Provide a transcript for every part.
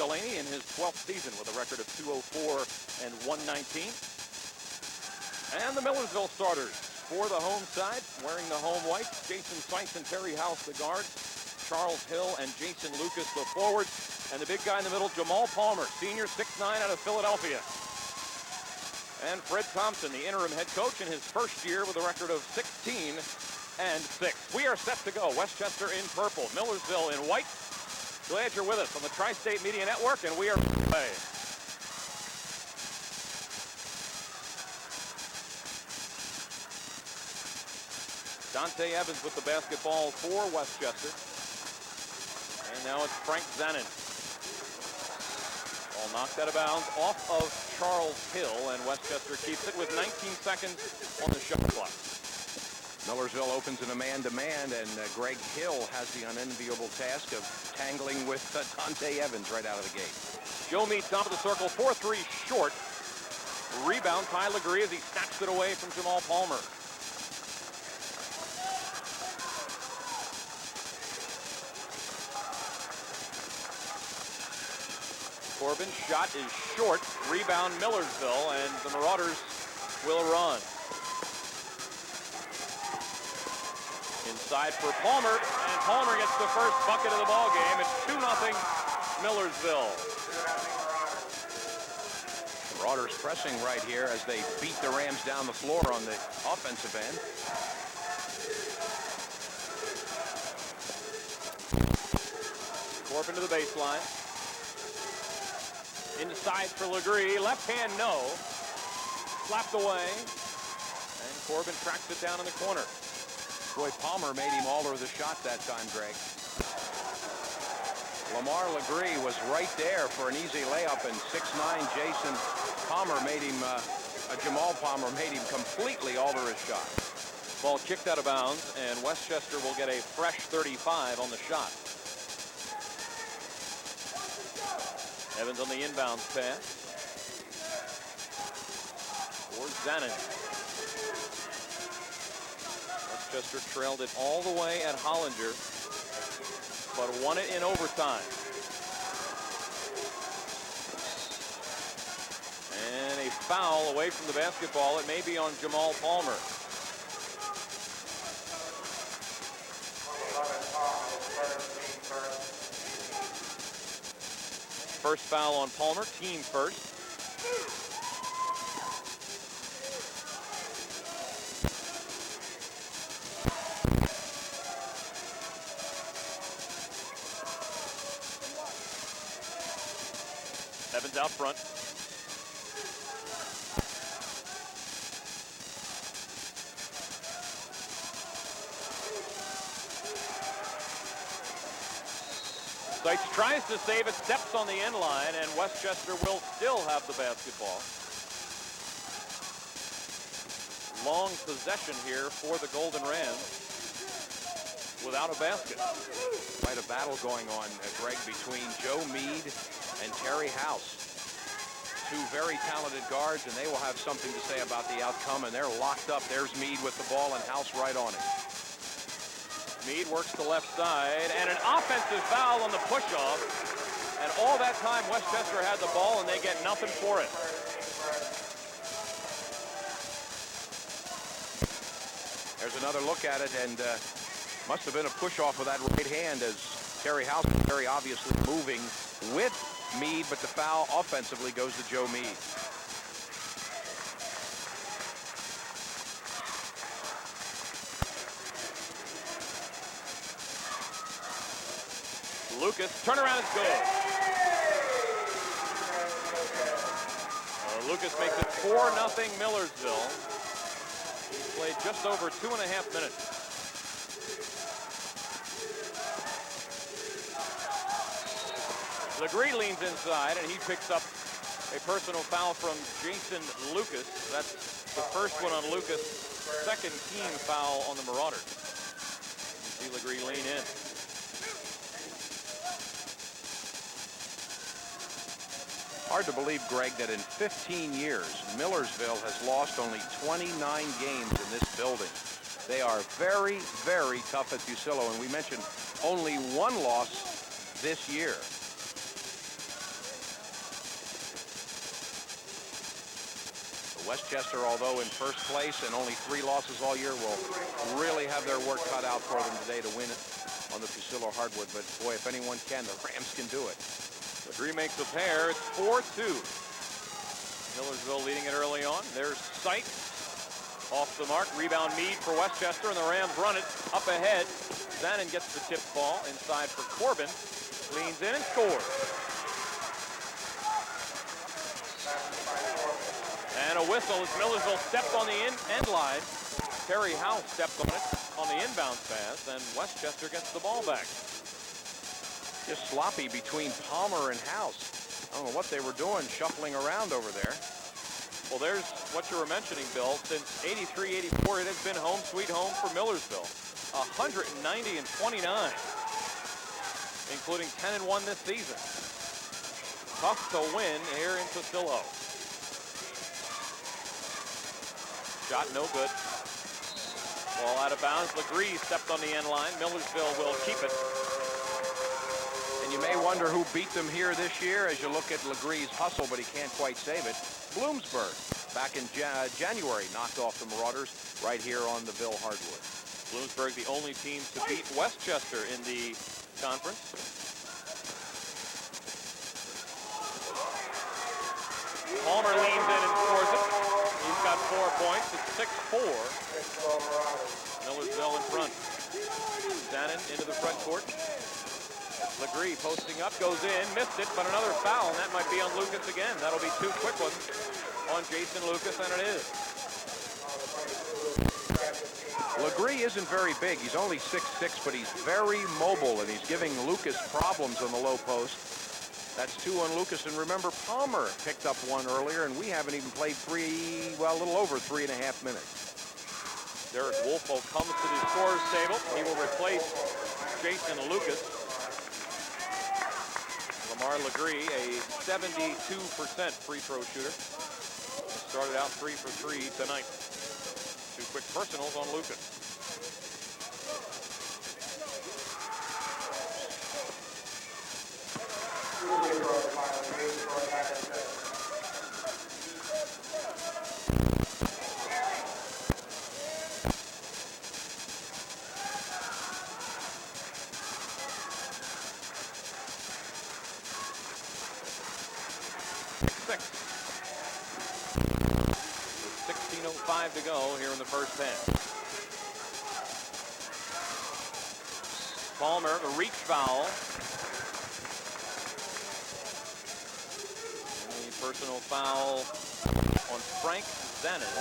Delaney in his 12th season with a record of 204 and 119. And the Millersville starters for the home side, wearing the home whites: Jason Sykes and Terry House, the guards; Charles Hill and Jason Lucas, the forwards; and the big guy in the middle, Jamal Palmer, senior, 6'9", out of Philadelphia. And Fred Thompson, the interim head coach in his first year with a record of 16 and 6. We are set to go. Westchester in purple, Millersville in white. Glad you're with us on the Tri-State Media Network, and we are away. Dante Evans with the basketball for Westchester. And now it's Frank Zanin. Ball knocked out of bounds off of Charles Hill, and Westchester keeps it with 19 seconds on the shot clock. Millersville opens in a man-to-man, and Greg Hill has the unenviable task of tangling with Dante Evans right out of the gate. Joe Meade, top of the circle, 4-3 short. Rebound, Ty Legree as he snatched it away from Jamal Palmer. Corbin's shot is short. Rebound, Millersville, and the Marauders will run. Inside for Palmer, and Palmer gets the first bucket of the ball game. It's 2-0 Millersville. Marauders pressing right here as they beat the Rams down the floor on the offensive end. Corbin to the baseline. Inside for Legree. Left hand, no. Slapped away. And Corbin tracks it down in the corner. Boy, Palmer made him alter the shot that time, Greg. Lamar Legree was right there for an easy layup, and 6'9" Jason Palmer made him, Jamal Palmer made him completely alter his shot. Ball kicked out of bounds, and Westchester will get a fresh 35 on the shot. Evans on the inbounds pass. For Zanin. Westchester trailed it all the way at Hollinger, but won it in overtime. And a foul away from the basketball. It may be on Jamal Palmer. First foul on Palmer, team first. Evans out front. Sykes tries to save it, steps on the end line, and Westchester will still have the basketball. Long possession here for the Golden Rams without a basket. Quite a battle going on, Greg, between Joe Meade and Terry House. Two very talented guards, and they will have something to say about the outcome, and they're locked up. There's Meade with the ball and House right on it. Meade works the left side, and an offensive foul on the push-off. And all that time, Westchester had the ball, and they get nothing for it. There's another look at it, and must have been a push-off with that right hand, as Terry House is very obviously moving with Meade, but the foul offensively goes to Joe Meade. Lucas, turnaround is good. Lucas makes it 4-0 Millersville. He played just over 2.5 minutes. Legree leans inside, and he picks up a personal foul from Jason Lucas. That's the first one on Lucas. Second team foul on the Marauders. You see Legree lean in. Hard to believe, Greg, that in 15 years, Millersville has lost only 29 games in this building. They are very, very tough at Bucillo, and we mentioned only one loss this year. Westchester, although in first place and only 3 losses all year, will really have their work cut out for them today to win it on the Fusillo hardwood. But boy, if anyone can, the Rams can do it. LeGree makes a pair. It's 4-2. Millersville leading it early on. There's Sykes off the mark. Rebound Meade for Westchester, and the Rams run it up ahead. Zanin gets the tip ball inside for Corbin. Leans in and scores. And a whistle as Millersville stepped on the end line. Terry House stepped on it on the inbound pass, and Westchester gets the ball back. Just sloppy between Palmer and House. I don't know what they were doing, shuffling around over there. Well, there's what you were mentioning, Bill. Since 83-84, it has been home sweet home for Millersville. 190-29, including 10-1 this season. Tough to win here in Fusillo. Shot no good. Ball out of bounds. LeGree stepped on the end line. Millersville will keep it. And you may wonder who beat them here this year as you look at LeGree's hustle, but he can't quite save it. Bloomsburg, back in January, knocked off the Marauders right here on the Ville hardwood. Bloomsburg, the only team to beat Westchester in the conference. Palmer leans in and scores it. He's got 4 points. It's 6-4. Millersville in front. Zanin into the front court. LeGree posting up, goes in, missed it, but another foul, and that might be on Lucas again. That'll be 2 quick ones on Jason Lucas, and it is. LeGree isn't very big. He's only 6'6", but he's very mobile, and he's giving Lucas problems on the low post. That's 2 on Lucas, and remember, Palmer picked up 1 earlier, and we haven't even played a little over 3.5 minutes. Derek Wolfo comes to the scorer's table. He will replace Jason Lucas. Lamar LeGree, a 72% free throw shooter. Started out 3 for 3 tonight. 2 quick personals on Lucas. With 16:05 to go here in the first half. Palmer, a reach foul. And a personal foul on Frank Zanin.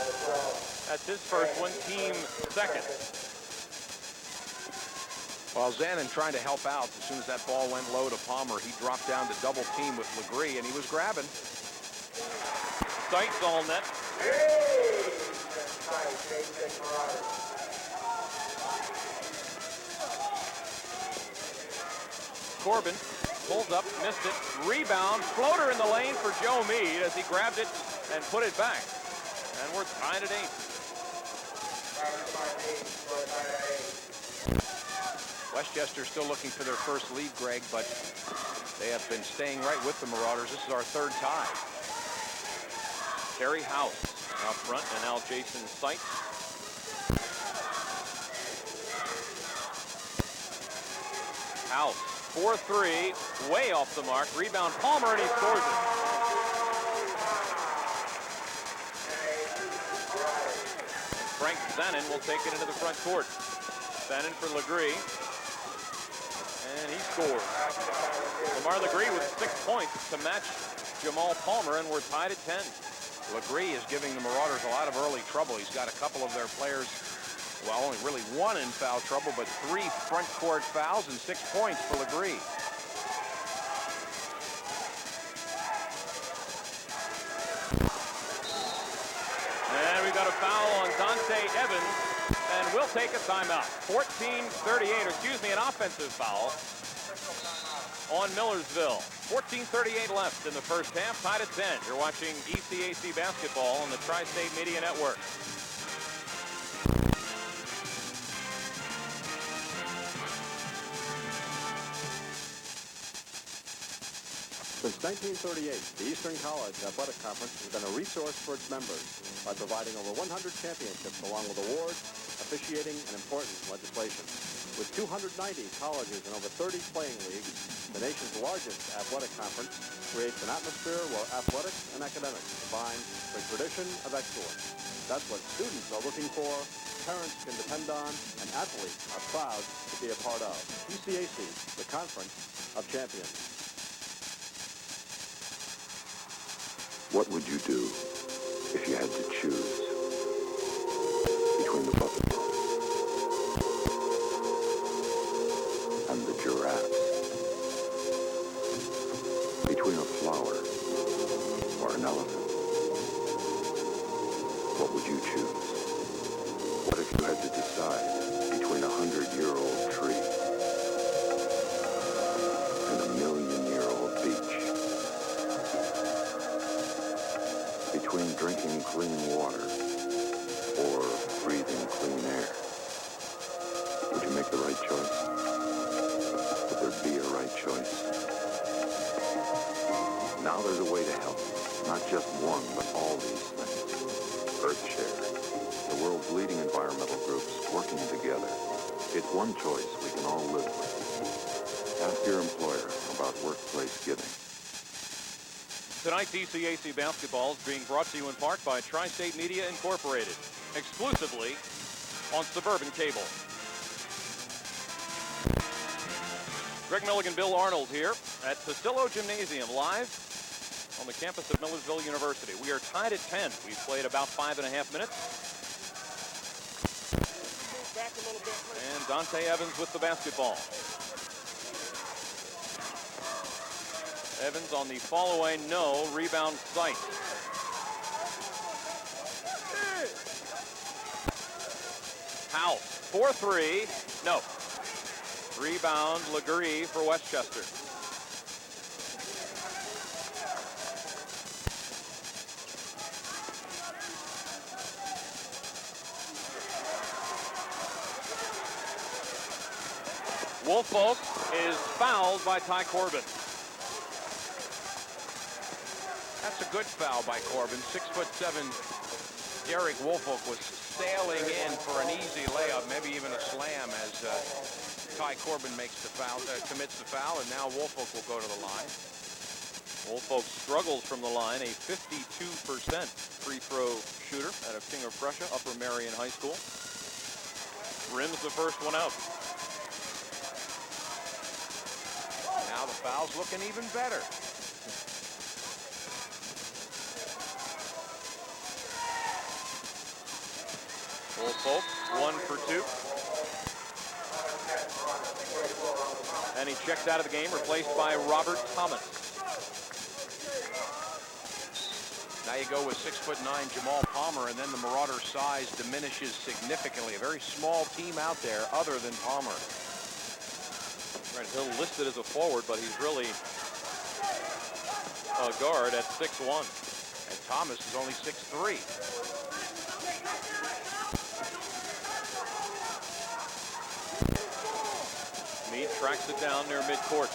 That's his first one, team second. While Zanin trying to help out, as soon as that ball went low to Palmer, he dropped down to double team with LeGree, and he was grabbing. Sights all net. Corbin pulls up, missed it, rebound, floater in the lane for Joe Meade as he grabbed it and put it back. And we're tied at 8. Westchester still looking for their first lead, Greg, but they have been staying right with the Marauders. This is our 3rd tie. Terry House out front, and now Jason Sykes. House, 4-3, way off the mark. Rebound Palmer, and he scores it. Frank Zanin will take it into the front court. Zanin for LeGree. And he scores. Lamar LeGree with 6 points to match Jamal Palmer, and we're tied at 10. LeGree is giving the Marauders a lot of early trouble. He's got a couple of their players, well, only really 1 in foul trouble, but 3 front court fouls and 6 points for LeGree. And we've got a foul on Dante Evans, and we'll take a timeout. 14:38, excuse me, an offensive foul on Millersville. 14:38 left in the first half, tied at 10. You're watching ECAC basketball on the Tri-State Media Network. Since Since 1938, the Eastern College Athletic Conference has been a resource for its members by providing over 100 championships along with awards, officiating, and important legislation. With 290 colleges and over 30 playing leagues, the nation's largest athletic conference creates an atmosphere where athletics and academics combine for a tradition of excellence. That's what students are looking for, parents can depend on, and athletes are proud to be a part of. WCAC, the Conference of Champions. What would you do if you had to choose between the buffalo and the giraffe? Between a flower or an elephant? What would you choose? What if you had to decide between a 100-year-old tree and a million-year-old beach? Between drinking clean water or breathing clean air? Would you make the right choice? Would there be a right choice? Now there's a way to help. Not just one, but all these things. EarthShare, the world's leading environmental groups working together. It's one choice we can all live with. Ask your employer about workplace giving. Tonight's DCAC basketball is being brought to you in part by Tri-State Media Incorporated, exclusively on Suburban Cable. Greg Milligan, Bill Arnold here at Pasillo Gymnasium, live on the campus of Milersville University. We are tied at 10. We've played about 5.5 minutes. And Dante Evans with the basketball. Evans on the fall away, no. Rebound Sight. House, 4-3, no. Rebound Legree for Westchester. Woolfolk is fouled by Ty Corbin. That's a good foul by Corbin. 6'7" Derek Woolfolk was sailing in for an easy layup, maybe even a slam, as Ty Corbin makes the foul, commits the foul, and now Woolfolk will go to the line. Woolfolk struggles from the line, a 52% free throw shooter out of King of Prussia, Upper Marion High School. Rims the first one out. Now the foul's looking even better. Woolfolk, 1 for 2. And he checks out of the game, replaced by Robert Thomas. Now you go with 6'9" Jamal Palmer, and then the Marauder size diminishes significantly. A very small team out there other than Palmer. Right, Hill listed as a forward, but he's really a guard at 6'1". And Thomas is only 6'3". Meade tracks it down near midcourt.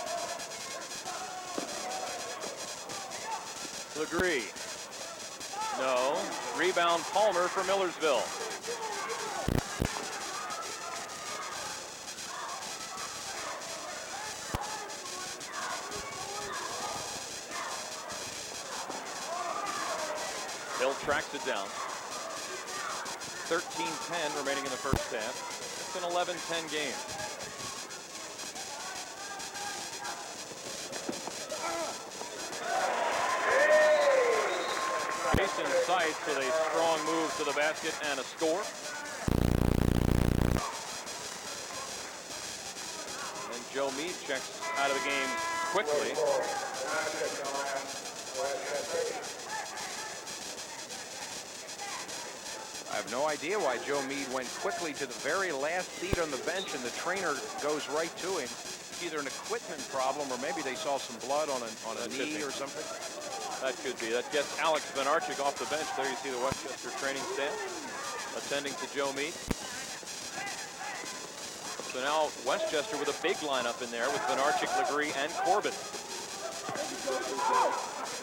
Legree. No. Rebound Palmer for Millersville. Hill tracks it down. 13-10 remaining in the first half. It's an 11-10 game. Jason Seitz with a strong move to the basket and a score. And Joe Meade checks out of the game quickly. I have no idea why Joe Meade went quickly to the very last seat on the bench, and the trainer goes right to him. Either an equipment problem, or maybe they saw some blood on a knee or something. That could be. That gets Alex Venarchik off the bench. There you see the Westchester training staff attending to Joe Meade. So now Westchester with a big lineup in there with Venarchik, Legree, and Corbin.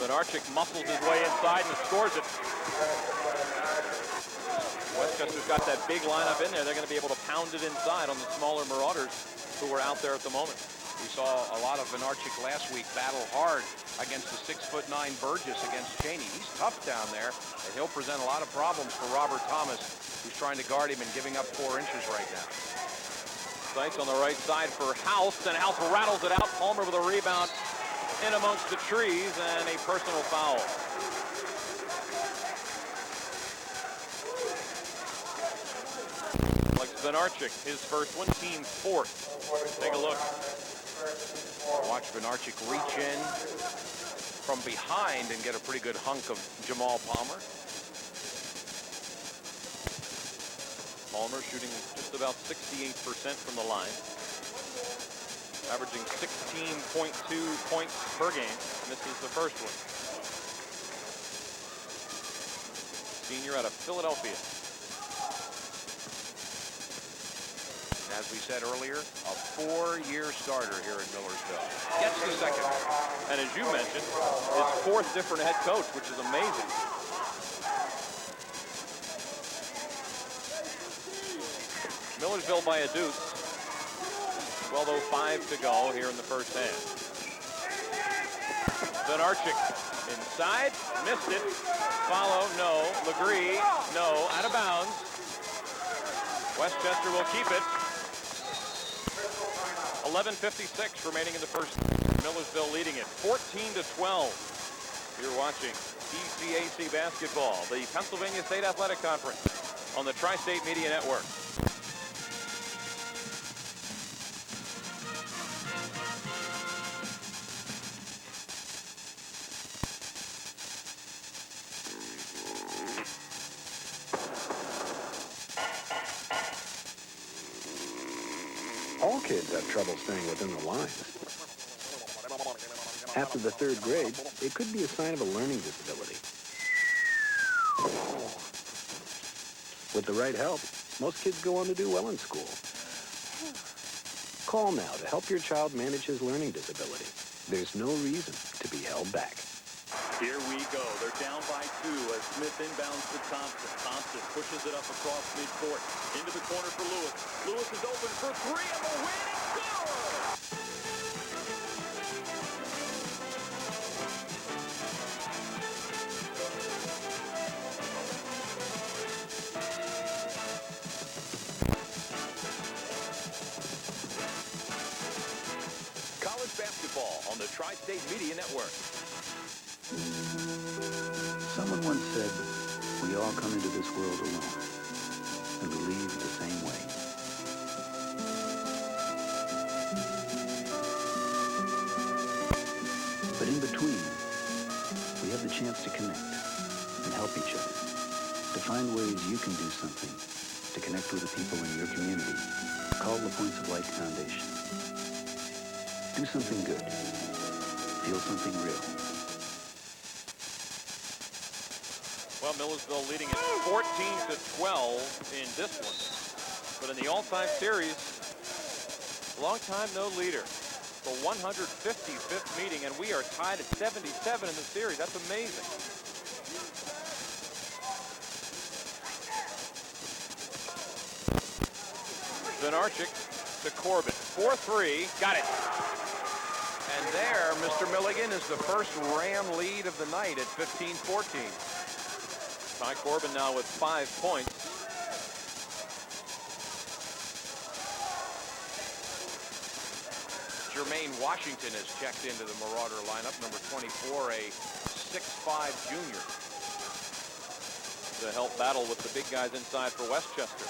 Benarchik muscles his way inside and scores it. Westchester's got that big lineup in there. They're going to be able to pound it inside on the smaller Marauders who are out there at the moment. We saw a lot of Benarchik last week battle hard against the 6'9" Burgess against Cheney. He's tough down there, and he'll present a lot of problems for Robert Thomas, who's trying to guard him and giving up 4 inches right now. Sights on the right side for House, and House rattles it out. Palmer with a rebound in amongst the trees, and a personal foul. Alex Benarchik, his first one, team 4th. Take a look. Watch Benarchik reach in from behind and get a pretty good hunk of Jamal Palmer. Palmer shooting just about 68% from the line, averaging 16.2 points per game, and this is the first one. Senior out of Philadelphia. As we said earlier, a 4-year starter here at Millersville. Gets the second. And as you mentioned, his 4th different head coach, which is amazing. Millersville by a deuce. 12:05 to go here in the first half. Benarchik inside, missed it. Follow, no. Legree, no. Out of bounds. Westchester will keep it. 11:56 remaining in the first. Millersville leading it 14-12. You're watching ECAC basketball, the Pennsylvania State Athletic Conference on the Tri-State Media Network. All kids have trouble staying within the lines. After the 3rd grade, it could be a sign of a learning disability. With the right help, most kids go on to do well in school. Call now to help your child manage his learning disability. There's no reason to be held back. Here we go. They're down by 2 as Smith inbounds to Thompson. Thompson pushes it up across midcourt. Into the corner for Lewis. Lewis is open for 3 and the winning score! College basketball on the Tri-State Media Network. Someone once said, we all come into this world alone, and we leave the same way. But in between, we have the chance to connect and help each other, to find ways you can do something to connect with the people in your community. Call the Points of Light Foundation. Do something good. Feel something real. Well, Millersville leading it 14-12 in this one. But in the all-time series, long time no leader. The 155th meeting, and we are tied at 77 in the series. That's amazing. Benarchik to Corbin. 4-3. Got it. And there, Mr. Milligan is the first Ram lead of the night at 15-14. Ty Corbin now with 5 points. Jermaine Washington has checked into the Marauder lineup, number 24, a 6'5" junior. To help battle with the big guys inside for Westchester.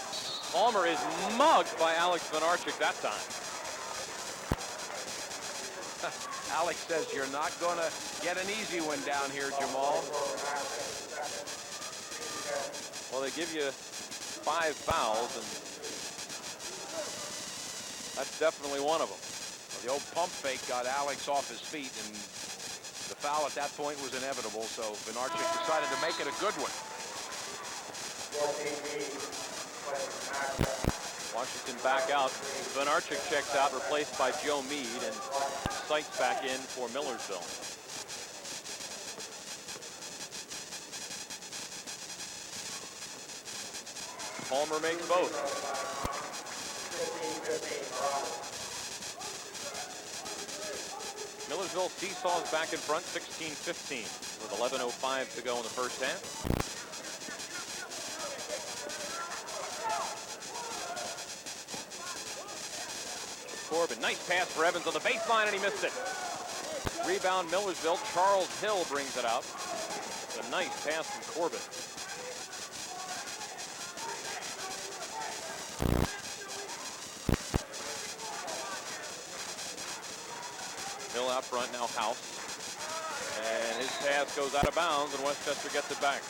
Palmer is mugged by Alex Benarchik that time. Alex says you're not going to get an easy one down here, Jamal. Well, they give you 5 fouls, and that's definitely one of them. Well, the old pump fake got Alex off his feet, and the foul at that point was inevitable, so Benarchik decided to make it a good one. Washington back out. Benarchik checks out, replaced by Joe Meade, and Sights back in for Millersville. Palmer makes both. Millersville seesaws back in front, 16-15, with 11:05 to go in the first half. Corbin, nice pass for Evans on the baseline, and he missed it. Rebound Millersville. Charles Hill brings it out. A nice pass from Corbin. Hill out front, now House. And his pass goes out of bounds, and Westchester gets it back.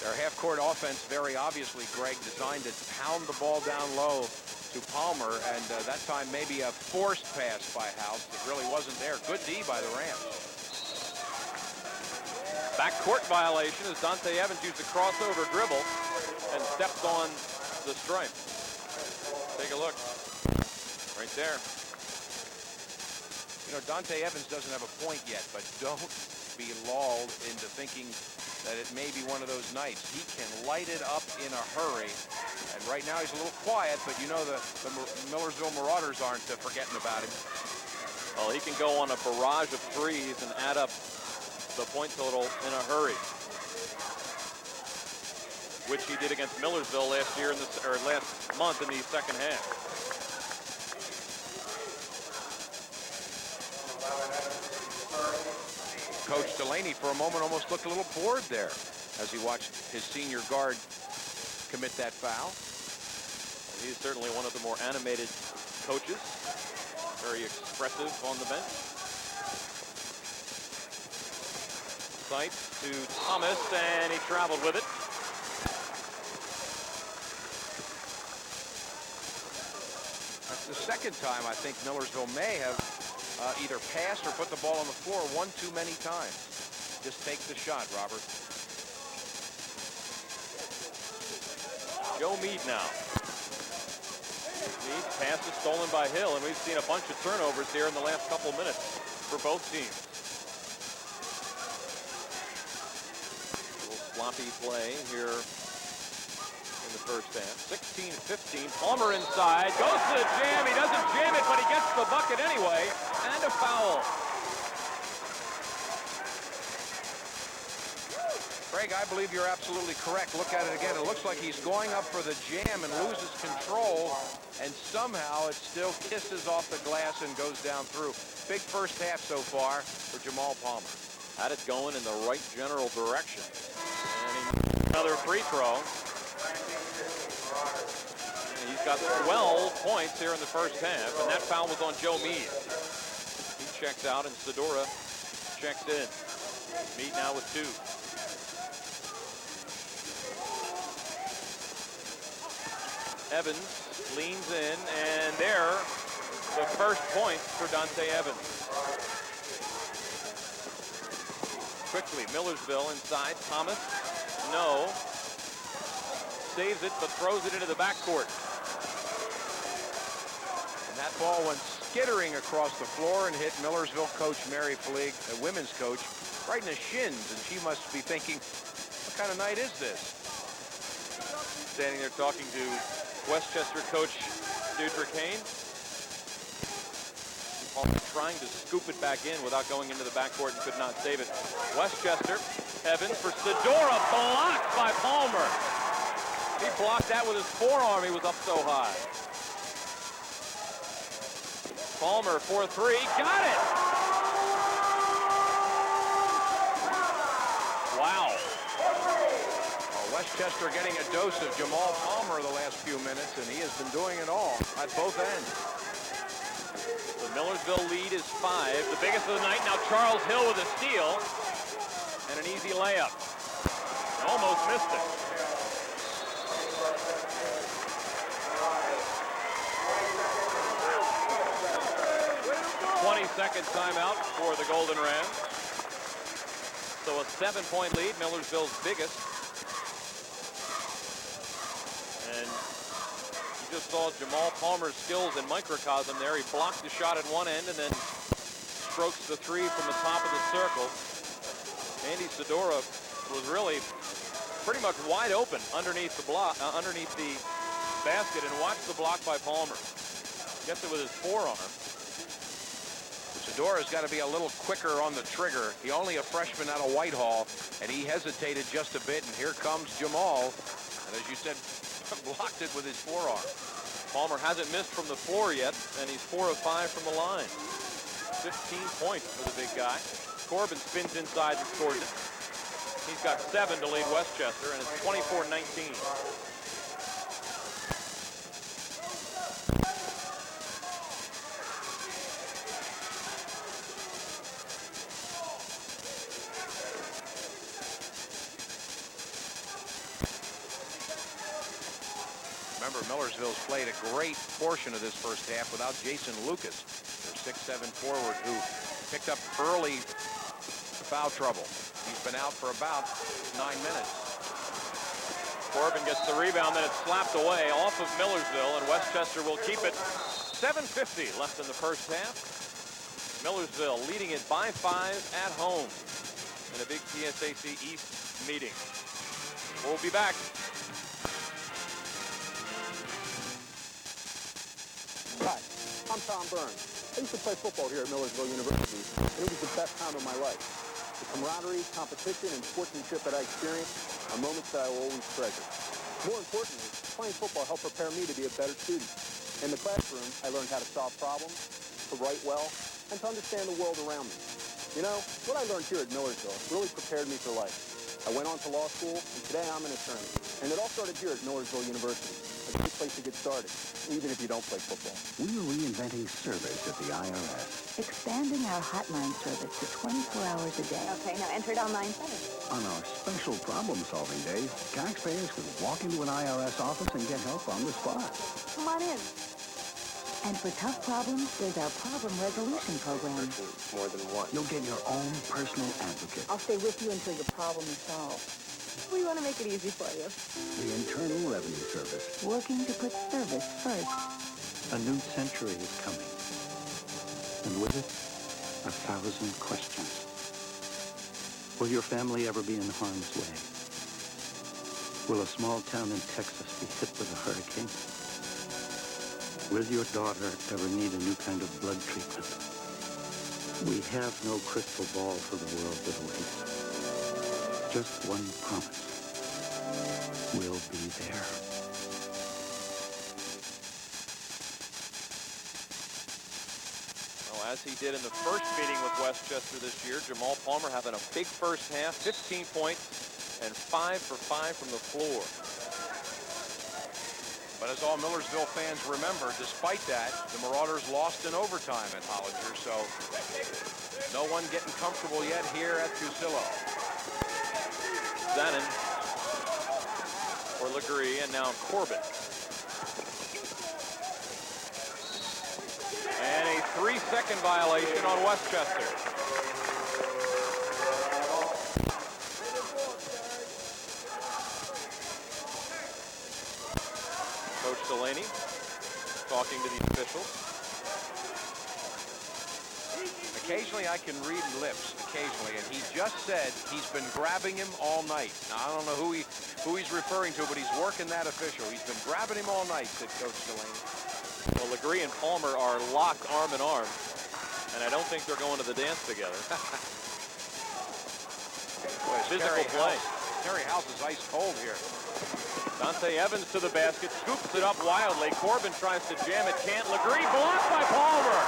Their half-court offense, very obviously, Greg, designed to pound the ball down low to Palmer, and that time maybe a forced pass by House that really wasn't there. Good D by the Rams. Backcourt violation as Dante Evans used a crossover dribble and stepped on the stripe. Take a look. Right there. You know, Dante Evans doesn't have a point yet, but don't be lulled into thinking that it may be one of those nights. He can light it up in a hurry. And right now he's a little quiet, but you know the Millersville Marauders aren't forgetting about him. Well, he can go on a barrage of threes and add up the point total in a hurry, which he did against Millersville last year last month in the second half. Coach Delaney, for a moment, almost looked a little bored there as he watched his senior guard commit that foul. He's certainly one of the more animated coaches, very expressive on the bench. Sight to Thomas, and he traveled with it. That's the second time I think Millersville may have either passed or put the ball on the floor one too many times. Just take the shot, Robert. Joe Meade now. Meade, pass is stolen by Hill, and we've seen a bunch of turnovers here in the last couple minutes for both teams. A little sloppy play here in the first half. 16-15, Palmer inside, goes to the jam. He doesn't jam it, but he gets the bucket anyway, and a foul. Greg, I believe you're absolutely correct. Look at it again. It looks like he's going up for the jam and loses control, and somehow it still kisses off the glass and goes down through. Big first half so far for Jamal Palmer. Had it going in the right general direction. And another free throw. And he's got 12 points here in the first half, and that foul was on Joe Meade. He checks out, and Sedora checks in. Meade now with 2. Evans leans in, and there, the first point for Dante Evans. Quickly, Millersville inside. Thomas, no. Saves it, but throws it into the backcourt. And that ball went skittering across the floor and hit Millersville coach Mary Fleig, the women's coach, right in the shins, and she must be thinking, what kind of night is this? Standing there talking to Westchester coach Dudrick Haynes. Palmer trying to scoop it back in without going into the backcourt and could not save it. Westchester, Evans for Sedora, blocked by Palmer. He blocked that with his forearm. He was up so high. Palmer for 3, got it! Wow. Westchester getting a dose of Jamal Palmer the last few minutes, and he has been doing it all at both ends. The Millersville lead is 5, the biggest of the night. Now Charles Hill with a steal and an easy layup. Almost missed it. Second timeout for the Golden Rams. So a 7-point lead, Millersville's biggest. And you just saw Jamal Palmer's skills in microcosm there. He blocked the shot at one end and then strokes the 3 from the top of the circle. Andy Sedora was really pretty much wide open underneath the block, underneath the basket, and watch the block by Palmer. Gets it with his forearm. Sedora's got to be a little quicker on the trigger. He only a freshman out of Whitehall, and he hesitated just a bit, and here comes Jamal. And as you said, blocked it with his forearm. Palmer hasn't missed from the floor yet, and he's 4 of 5 from the line. 15 points for the big guy. Corbin spins inside and scores it. He's got 7 to lead Westchester, and it's 24-19. Remember, Millersville's played a great portion of this first half without Jason Lucas, their 6'7" forward, who picked up early foul trouble. He's been out for about 9 minutes. Corbin gets the rebound, then it's slapped away off of Millersville, and Westchester will keep it. 7:50 left in the first half. Millersville leading it by 5 at home in a big PSAC East meeting. We'll be back. Hi, I'm Tom Burns. I used to play football here at Milersville University, and it was the best time of my life. The camaraderie, competition, and sportsmanship that I experienced are moments that I will always treasure. More importantly, playing football helped prepare me to be a better student. In the classroom, I learned how to solve problems, to write well, and to understand the world around me. You know, what I learned here at Millersville really prepared me for life. I went on to law school, and today I'm an attorney. And it all started here at Milersville University, a great place to get started, even if you don't play football. We're reinventing service at the IRS. Expanding our hotline service to 24 hours a day. Okay, now enter it online first. On our special problem-solving days, taxpayers can walk into an IRS office and get help on the spot. Come on in. And for tough problems, there's our problem resolution program. More than one. You'll get your own personal advocate. I'll stay with you until your problem is solved. We want to make it easy for you. The Internal Revenue Service. Working to put service first. A new century is coming. And with it, 1,000 questions. Will your family ever be in harm's way? Will a small town in Texas be hit with a hurricane? Will your daughter ever need a new kind of blood treatment? We have no crystal ball for the world that awaits. Just one promise. We'll be there. Well, as he did in the first meeting with Westchester this year, Jamal Palmer having a big first half, 15 points, and 5 for 5 from the floor. But as all Millersville fans remember, despite that, the Marauders lost in overtime at Hollinger, so no one getting comfortable yet here at Fusillo. Zanin for Legree, and now Corbin. And a 3-second violation on Westchester. Coach Delaney talking to the officials. Occasionally I can read lips, occasionally, and he just said he's been grabbing him all night. Now, I don't know who he's referring to, but he's working that official. He's been grabbing him all night, said Coach Delaney. Well, Legree and Palmer are locked arm in arm, and I don't think they're going to the dance together. Boy, Physical play. Terry House is ice cold here. Dante Evans to the basket, scoops it up wildly. Corbin tries to jam it, can't. Legree blocked by Palmer.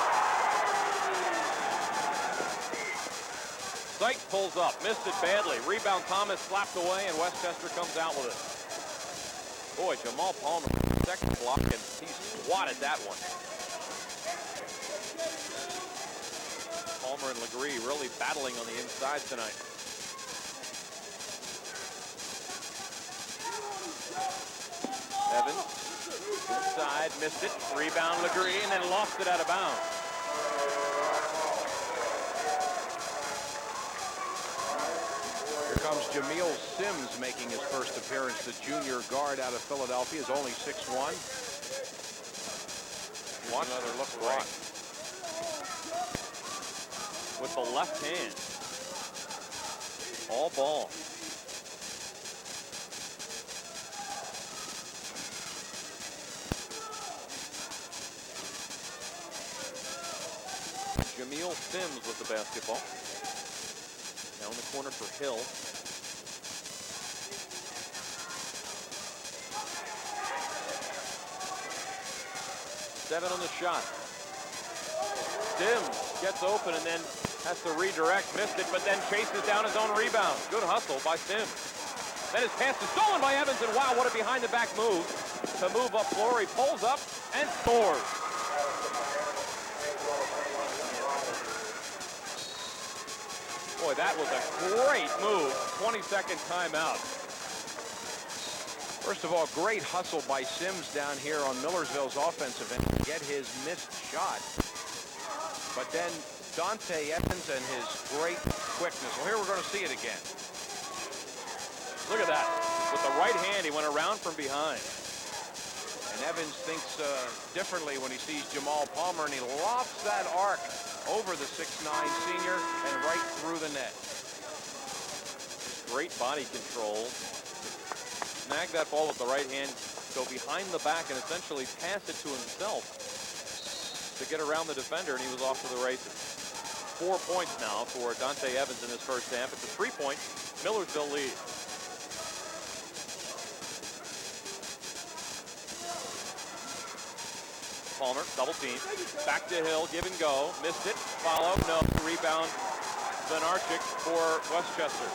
Sykes pulls up, missed it badly. Rebound Thomas slapped away, and Westchester comes out with it. Boy, Jamal Palmer, second block, and he swatted that one. Palmer and Legree really battling on the inside tonight. Evans, inside, missed it. Rebound Legree, and then lost it out of bounds. Here comes Jameel Sims making his first appearance. The junior guard out of Philadelphia is only 6'1". Watch another look right. With the left hand. All ball. Jameel Sims with the basketball. Down the corner for Hill. Seven on the shot. Sims gets open and then has to redirect. Missed it, but then chases down his own rebound. Good hustle by Sims. Then his pass is stolen by Evans, and wow, what a behind-the-back move to move up floor. He pulls up and scores. Boy, that was a great move. 22nd timeout. First of all, great hustle by Sims down here on Millersville's offensive end to get his missed shot. But then Dante Evans and his great quickness. Well, here we're going to see it again. Look at that. With the right hand, he went around from behind. And Evans thinks differently when he sees Jamal Palmer, and he lofts that arc over the 6'9" senior and right through the net. Great body control. Snag that ball with the right hand, go behind the back, and essentially pass it to himself to get around the defender, and he was off to the races. 4 points now for Dante Evans in his first half. It's a 3-point Millersville lead. Palmer, double team. Back to Hill, give and go. Missed it. Follow, no. Rebound, Venarchik for Westchester.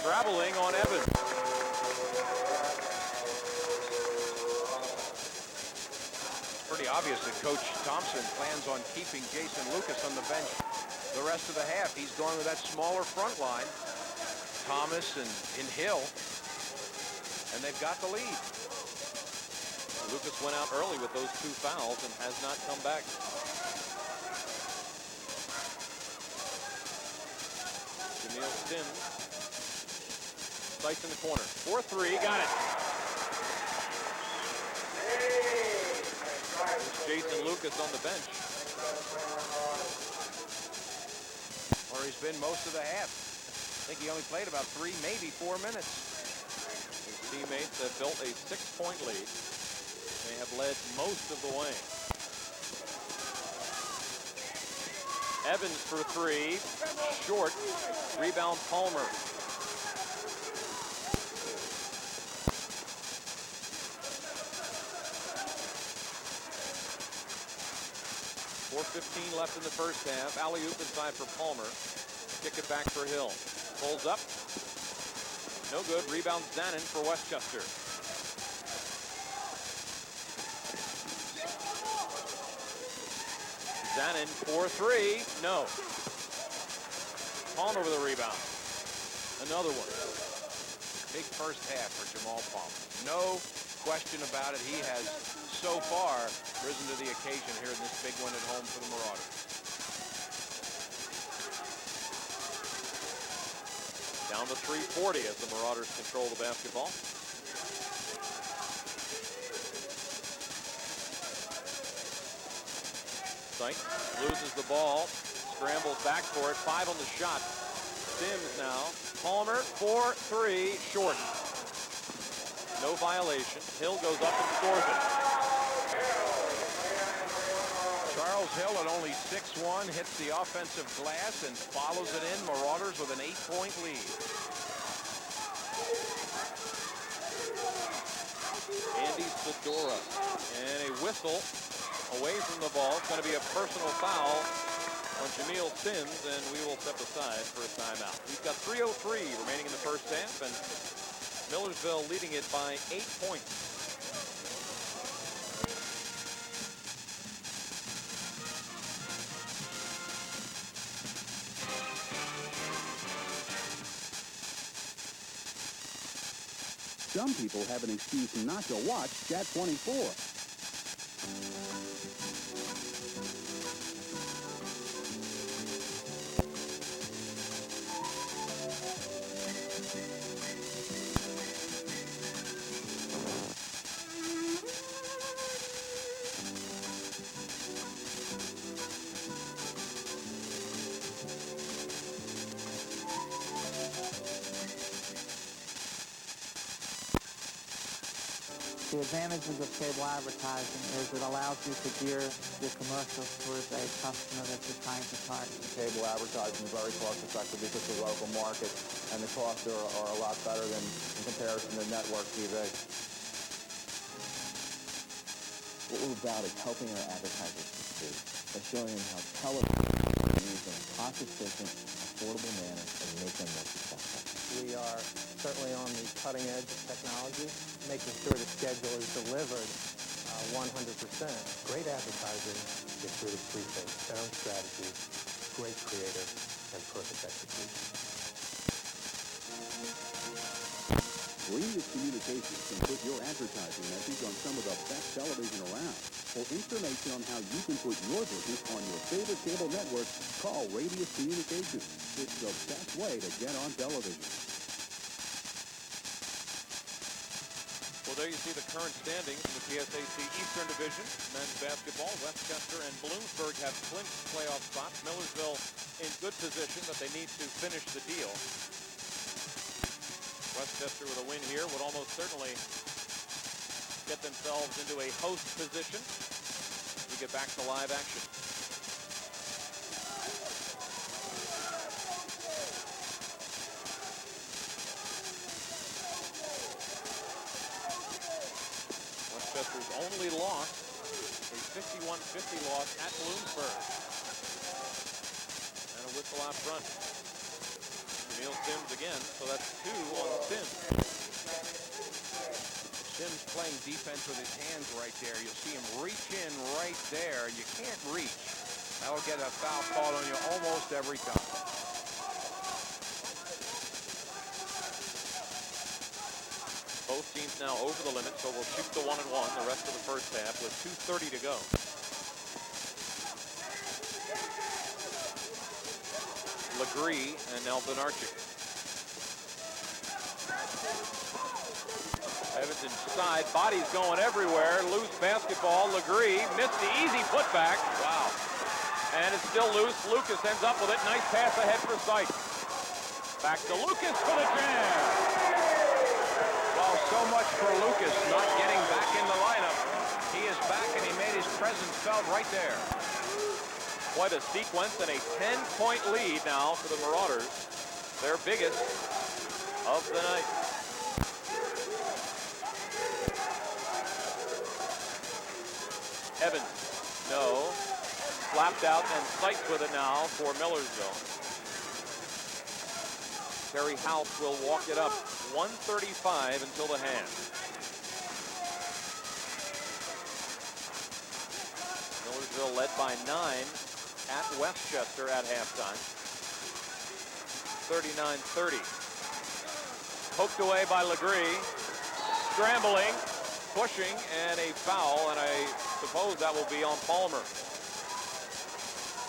Traveling on Evans. It's pretty obvious that Coach Thompson plans on keeping Jason Lucas on the bench the rest of the half. He's going with that smaller front line. Thomas and Hill. And they've got the lead. Lucas went out early with those 2 fouls and has not come back. Jameel Sims. Sights in the corner. 4-3. Got it. There's Jason Lucas on the bench. Where he's been most of the half. I think he only played about 3, maybe 4 minutes. Teammates have built a 6-point lead. They have led most of the way. Evans for 3. Short. Rebound Palmer. .4:15 left in the first half. Alley-oop inside for Palmer. Kick it back for Hill. Pulls up. No good. Rebound Zanin for Westchester. Zanin for 3. No. Palmer with a rebound. Another one. Big first half for Jamal Palmer. No question about it. He has so far risen to the occasion here in this big one at home for the Marauders. Down to 3:40 as the Marauders control the basketball. Sykes loses the ball, scrambles back for it. 5 on the shot. Sims now. Palmer for 3, short. No violation. Hill goes up and scores it. Charles Hill at only 6'1", hits the offensive glass and follows it in. Marauders with an 8-point lead. Andy Sedora. And a whistle away from the ball. It's going to be a personal foul on Jameel Sims, and we will step aside for a timeout. We've got 3:03 remaining in the first half, and Millersville leading it by 8 points. Some people have an excuse not to watch Chat 24. The advantages of cable advertising is it allows you to gear your commercials towards a customer that you're trying to target. Cable advertising is very cost effective because of the local market, and the costs are a lot better than in comparison to network TV. What we're about is helping our advertisers succeed by showing them how television can be used in a cost-efficient, affordable manner and make them more successful. We are certainly on the cutting edge of technology, making sure the schedule is delivered 100%. Great advertising gets rid of three things: sound strategy, great creative, and perfect execution. Radius Communications can put your advertising message on some of the best television around. For information on how you can put your business on your favorite cable network, call Radius Communications. It's the best way to get on television. Well, there you see the current standings in the PSAC Eastern Division. Men's basketball, Westchester and Bloomsburg have clinched playoff spots. Millersville in good position, but they need to finish the deal. Westchester with a win here would almost certainly get themselves into a host position as we get back to live action. Westchester's only loss, a 51-50 loss at Bloomsburg. And a whistle out front. Neil Sims again, so that's 2 on Sims. Sims playing defense with his hands right there. You'll see him reach in right there. You can't reach. That'll get a foul called on you almost every time. Both teams now over the limit, so we'll shoot the 1-1 the rest of the first half with 2:30 to go. Legree and Nelson Archie. Evans inside, bodies going everywhere, loose basketball. Legree missed the easy putback. Wow. And it's still loose. Lucas ends up with it. Nice pass ahead for Sight. Back to Lucas for the jam. Well, so much for Lucas not getting back in the lineup. He is back and he made his presence felt right there. Quite a sequence and a 10-point lead now for the Marauders. Their biggest of the night. Evans, no. Slapped out and Sights with it now for Millersville. Terry House will walk it up. 1:35 until the half. Millersville led by 9 at Westchester at halftime. 39-30. Poked away by Legree. Scrambling, pushing, and a foul, and I suppose that will be on Palmer.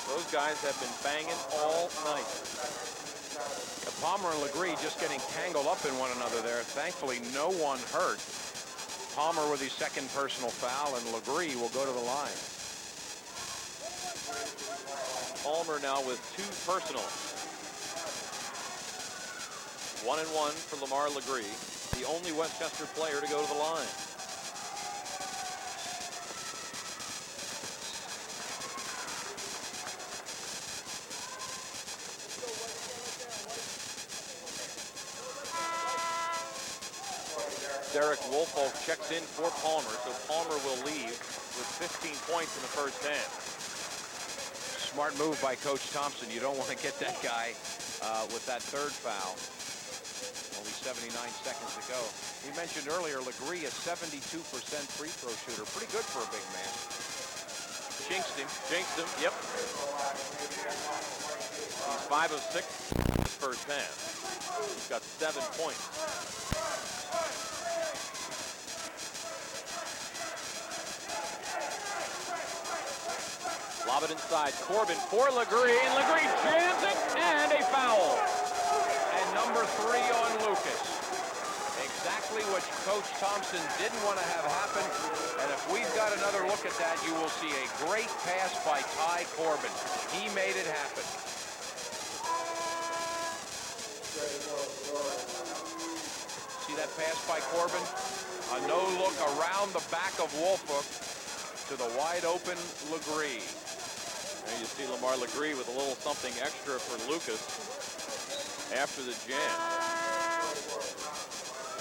Those guys have been banging all night. Palmer and Legree just getting tangled up in one another there. Thankfully, no one hurt. Palmer with his second personal foul, and Legree will go to the line. Palmer now with 2 personals. 1-1 for Lamar Legree, the only Westchester player to go to the line. Derek Wolfolk checks in for Palmer, so Palmer will leave with 15 points in the first half. Smart move by Coach Thompson. You don't want to get that guy with that third foul. Only 79 seconds to go. We mentioned earlier, Legree, a 72% free throw shooter. Pretty good for a big man. Jinxed him, yep. He's 5 of 6 this first half. He's got 7 points. Lob it inside. Corbin for Legree, and Legree jams it, and a foul. And number 3 on Lucas. Exactly what Coach Thompson didn't want to have happen. And if we've got another look at that, you will see a great pass by Ty Corbin. He made it happen. See that pass by Corbin? A no-look around the back of Woolfolk to the wide-open Legree. There you see Lamar Legree with a little something extra for Lucas after the jam.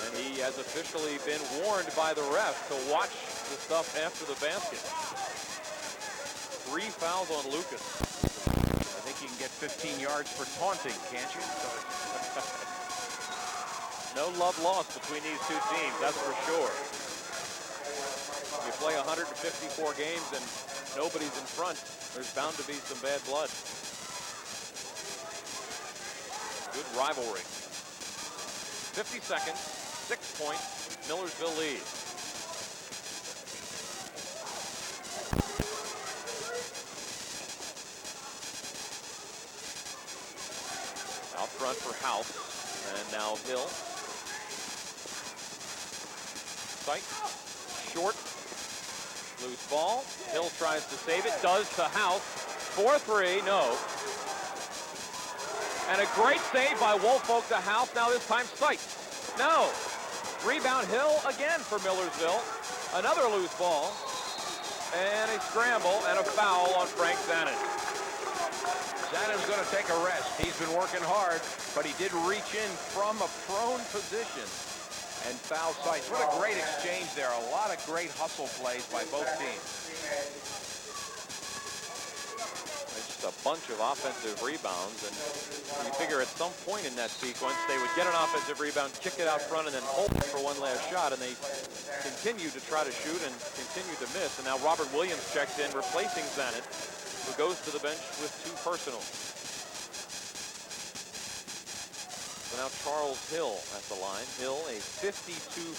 And he has officially been warned by the ref to watch the stuff after the basket. 3 fouls on Lucas. I think you can get 15 yards for taunting, can't you? No love lost between these two teams, that's for sure. You play 154 games and nobody's in front, there's bound to be some bad blood. Good rivalry. 50 seconds, 6 points, Millersville leads. Out front for House, and now Hill. Sight, short, loose ball. Hill tries to save it, does to House. 4-3, no. And a great save by Woolfolk to House. Now this time Sight. No. Rebound Hill again for Millersville. Another loose ball. And a scramble and a foul on Frank Zanin. Zanin's going to take a rest. He's been working hard, but he did reach in from a prone position and foul Sight. What a great exchange there. A lot of great hustle plays by both teams. Just a bunch of offensive rebounds, and you figure at some point in that sequence they would get an offensive rebound, kick it out front, and then hold it for one last shot, and they continue to try to shoot and continue to miss. And now Robert Williams checks in, replacing Zanin, who goes to the bench with 2 personals. So now Charles Hill at the line. Hill, a 52%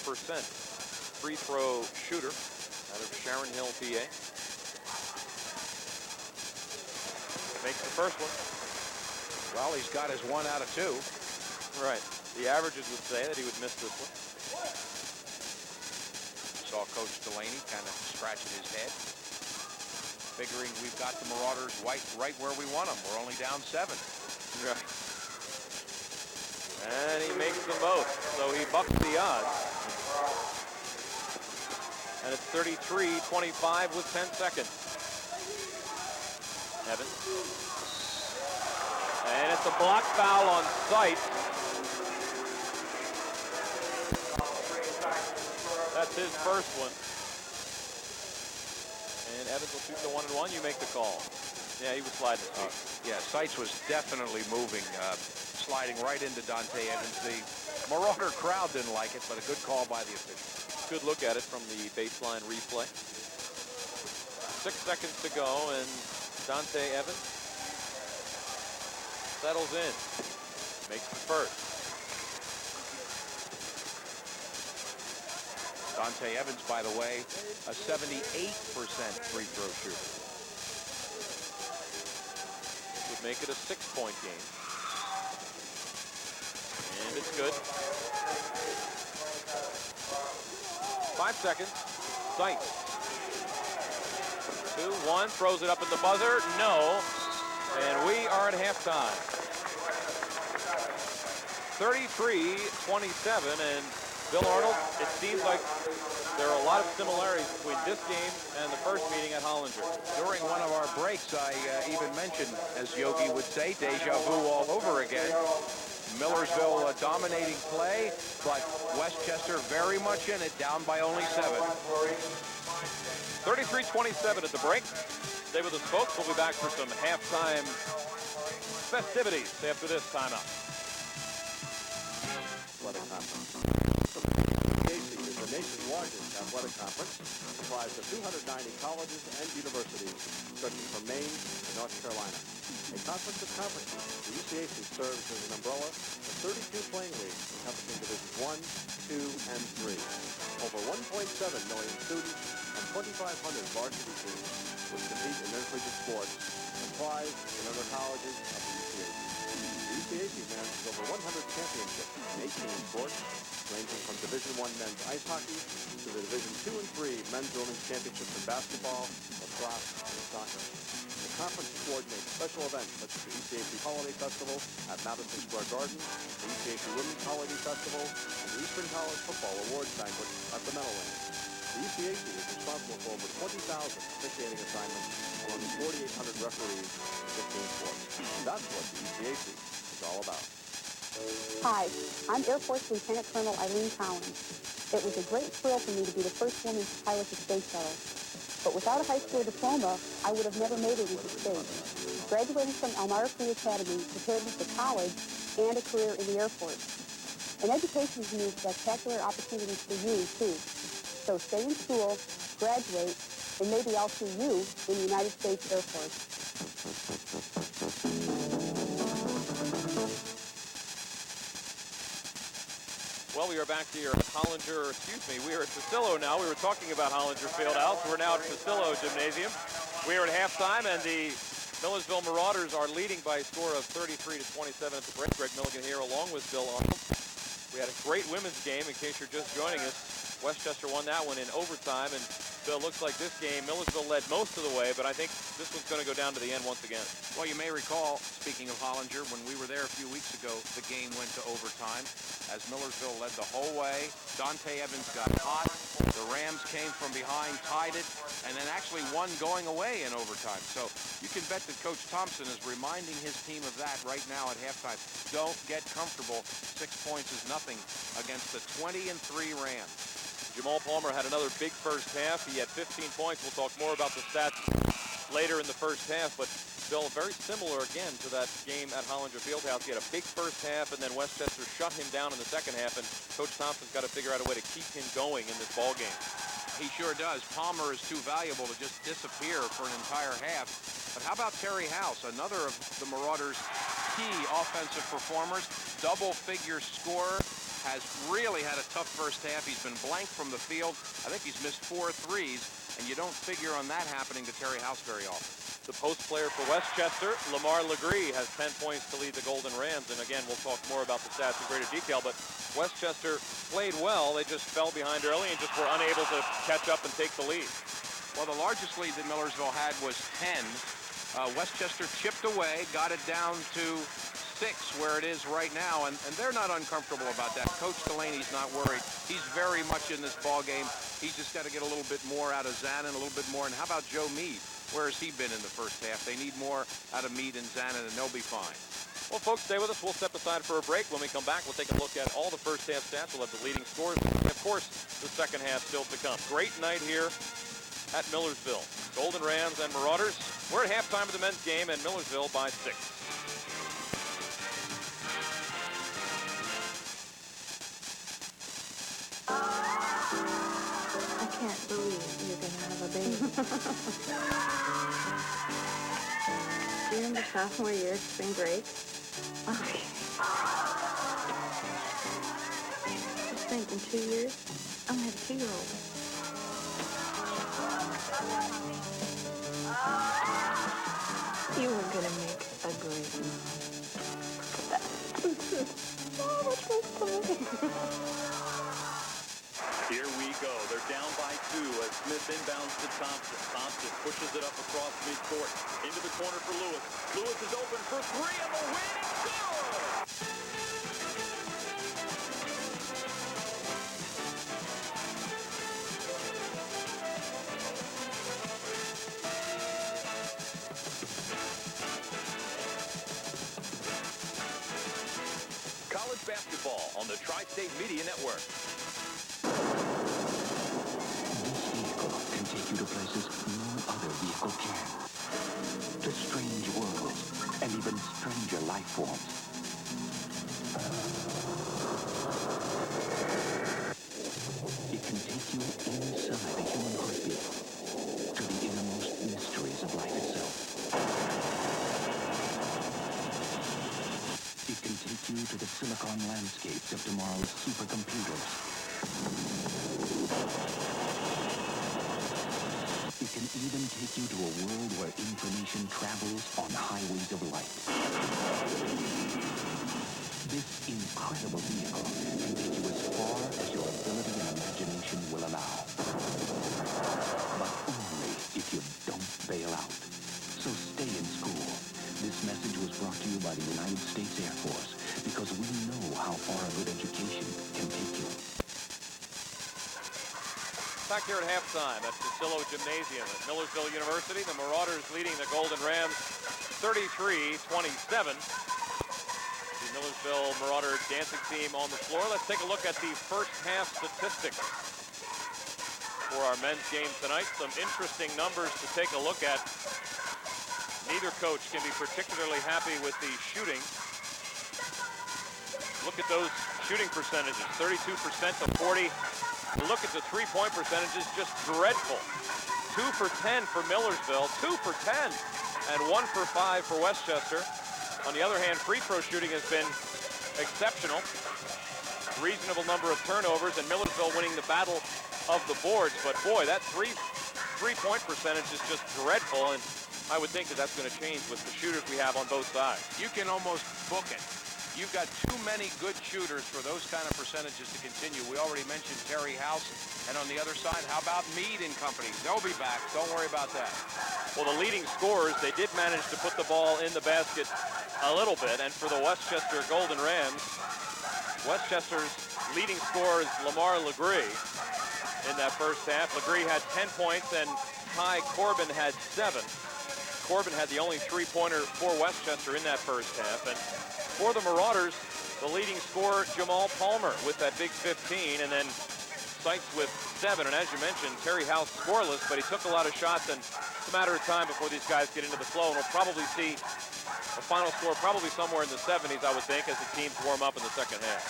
free throw shooter out of Sharon Hill, PA. Makes the first one. Well, he's got his 1 out of 2. Right. The averages would say that he would miss this one. Saw Coach Delaney kind of scratching his head, figuring we've got the Marauders right where we want them. We're only down 7. Right. And he makes them both, so he bucks the odds. And it's 33-25 with 10 seconds. Evans. And it's a block foul on Sight. That's his first one. And Evans will shoot the 1-and-1. You make the call. Yeah, he was sliding his feet. Yeah, Sights was definitely moving, sliding right into Dante Evans. The Marauder crowd didn't like it, but a good call by the official. Good look at it from the baseline replay. 6 seconds to go, and Dante Evans settles in, makes the first. Dante Evans, by the way, a 78% free throw shooter. Would make it a 6-point game. And it's good. 5 seconds. Sight. 2-1, throws it up at the buzzer. No. And we are at halftime. 33-27, and Bill Arnold, it seems like there are a lot of similarities between this game and the first meeting at Hollinger. During one of our breaks, I even mentioned, as Yogi would say, deja vu all over again. Millersville dominating play, but Westchester very much in it, down by only 7. 33-27 at the break. Stay with us, folks. We'll be back for some halftime festivities after this timeout. Athletic Conference. WCU is the nation's largest athletic conference, comprised of 290 colleges and universities, stretching from Maine to North Carolina. A conference of conferences, the UCAC serves as an umbrella of 32 playing leagues encompassing Divisions 1, 2, and 3. Over 1.7 million students and 2,500 varsity teams which compete in intercollegiate sports comprise the other colleges of the UCAC. The UCAC manages over 100 championships in 18 sports, ranging from Division I men's ice hockey to the Division II and III men's and women's championships in basketball, lacrosse, and soccer. The conference coordinates special events such as the ECAC Holiday Festival at Madison Square Garden, the ECAC Women's Holiday Festival, and the Eastern College Football Awards Banquet at the Meadowlands. The ECAC is responsible for over 20,000 officiating assignments among 4,800 referees in 15 sports. That's what the ECAC is all about. Hi, I'm Air Force Lieutenant Colonel Eileen Collins. It was a great thrill for me to be the first woman to pilot the space shuttle. But without a high school diploma, I would have never made it into space. Graduating from Elmira Free Academy prepared me for college and a career in the Air Force. And education means spectacular opportunities for you, too. So stay in school, graduate, and maybe I'll see you in the United States Air Force. Well, we are back here at Hollinger, we are at Facillo now. We were talking about Hollinger Fieldhouse. We're now at Facillo Gymnasium. We are at halftime, and the Millersville Marauders are leading by a score of 33-27 at the break. Greg Milligan here along with Bill Arnold. We had a great women's game, in case you're just joining us. Westchester won that one in overtime, and Bill, looks like this game, Millersville led most of the way, but I think this one's going to go down to the end once again. Well, you may recall, speaking of Hollinger, when we were there a few weeks ago, the game went to overtime as Millersville led the whole way. Dante Evans got hot. The Rams came from behind, tied it, and then actually won going away in overtime. So you can bet that Coach Thompson is reminding his team of that right now at halftime. Don't get comfortable. 6 points is nothing against the 20-3 Rams. Jamal Palmer had another big first half. He had 15 points. We'll talk more about the stats later in the first half, but Bill, very similar again to that game at Hollinger Fieldhouse. He had a big first half, and then Westchester shut him down in the second half, and Coach Thompson's got to figure out a way to keep him going in this ball game. He sure does. Palmer is too valuable to just disappear for an entire half. But how about Terry House, another of the Marauders' key offensive performers, double-figure scorer, has really had a tough first half. He's been blanked from the field. I think he's missed 4 threes, and you don't figure on that happening to Terry House very often. The post player for Westchester, Lamar Legree, has 10 points to lead the Golden Rams. And again, we'll talk more about the stats in greater detail, but Westchester played well. They just fell behind early and just were unable to catch up and take the lead. Well, the largest lead that Millersville had was 10. Westchester chipped away, got it down to 6 where it is right now, and they're not uncomfortable about that. Coach Delaney's not worried. He's very much in this ball game. He's just got to get a little bit more out of Zanin, a little bit more. And how about Joe Meade? Where has he been in the first half? They need more out of Meade and Zanin, and they'll be fine. Well, folks, stay with us. We'll step aside for a break. When we come back, we'll take a look at all the first half stats. We'll have the leading scores, and of course, the second half still to come. Great night here at Millersville. Golden Rams and Marauders. We're at halftime of the men's game, and Millersville by 6. I can't believe you're going to have a baby. Do you remember sophomore year at spring break? Okay. Just think, in 2 years, I'm going to have a 2-year-old. You were going to make a great mom. So much fun. Here we go. They're down by 2 as Smith inbounds to Thompson. Thompson pushes it up across midcourt. Into the corner for Lewis. Lewis is open for 3 and the win. Good! College basketball on the Tri-State Media Network. Can take you to places no other vehicle can. To strange worlds and even stranger life forms. It can take you inside the human heartbeat to the innermost mysteries of life itself. It can take you to the silicon landscapes of tomorrow's supercomputers. It can even take you to a world where information travels on highways of light. This incredible vehicle can take you as far as your ability and imagination will allow. But only if you don't bail out. So stay message was brought to you by the United States Air Force because we know how far a good education can take you. Back here at halftime at Pasillo Gymnasium at Milersville University, the Marauders leading the Golden Rams 33-27. The Millersville Marauder dancing team on the floor. Let's take a look at the first half statistics for our men's game tonight. Some interesting numbers to take a look at. Neither coach can be particularly happy with the shooting. Look at those shooting percentages, 32% to 40. Look at the three-point percentages, just dreadful. 2 for 10 for Millersville, 2 for 10, and 1 for 5 for Westchester. On the other hand, free throw shooting has been exceptional. Reasonable number of turnovers, and Millersville winning the battle of the boards. But boy, that three-point percentage is just dreadful, and I would think that that's going to change with the shooters we have on both sides. You can almost book it. You've got too many good shooters for those kind of percentages to continue. We already mentioned Terry House, and on the other side, how about Meade and company? They'll be back. Don't worry about that. Well, the leading scorers, they did manage to put the ball in the basket a little bit, and for the Westchester Golden Rams, Westchester's leading scorer is Lamar Legree in that first half. Legree had 10 points, and Ty Corbin had 7. Corbin had the only three-pointer for Westchester in that first half. And for the Marauders, the leading scorer, Jamal Palmer, with that big 15, and then Sykes with 7. And as you mentioned, Terry House scoreless, but he took a lot of shots, and it's a matter of time before these guys get into the flow, and we'll probably see a final score probably somewhere in the 70s, I would think, as the teams warm up in the second half.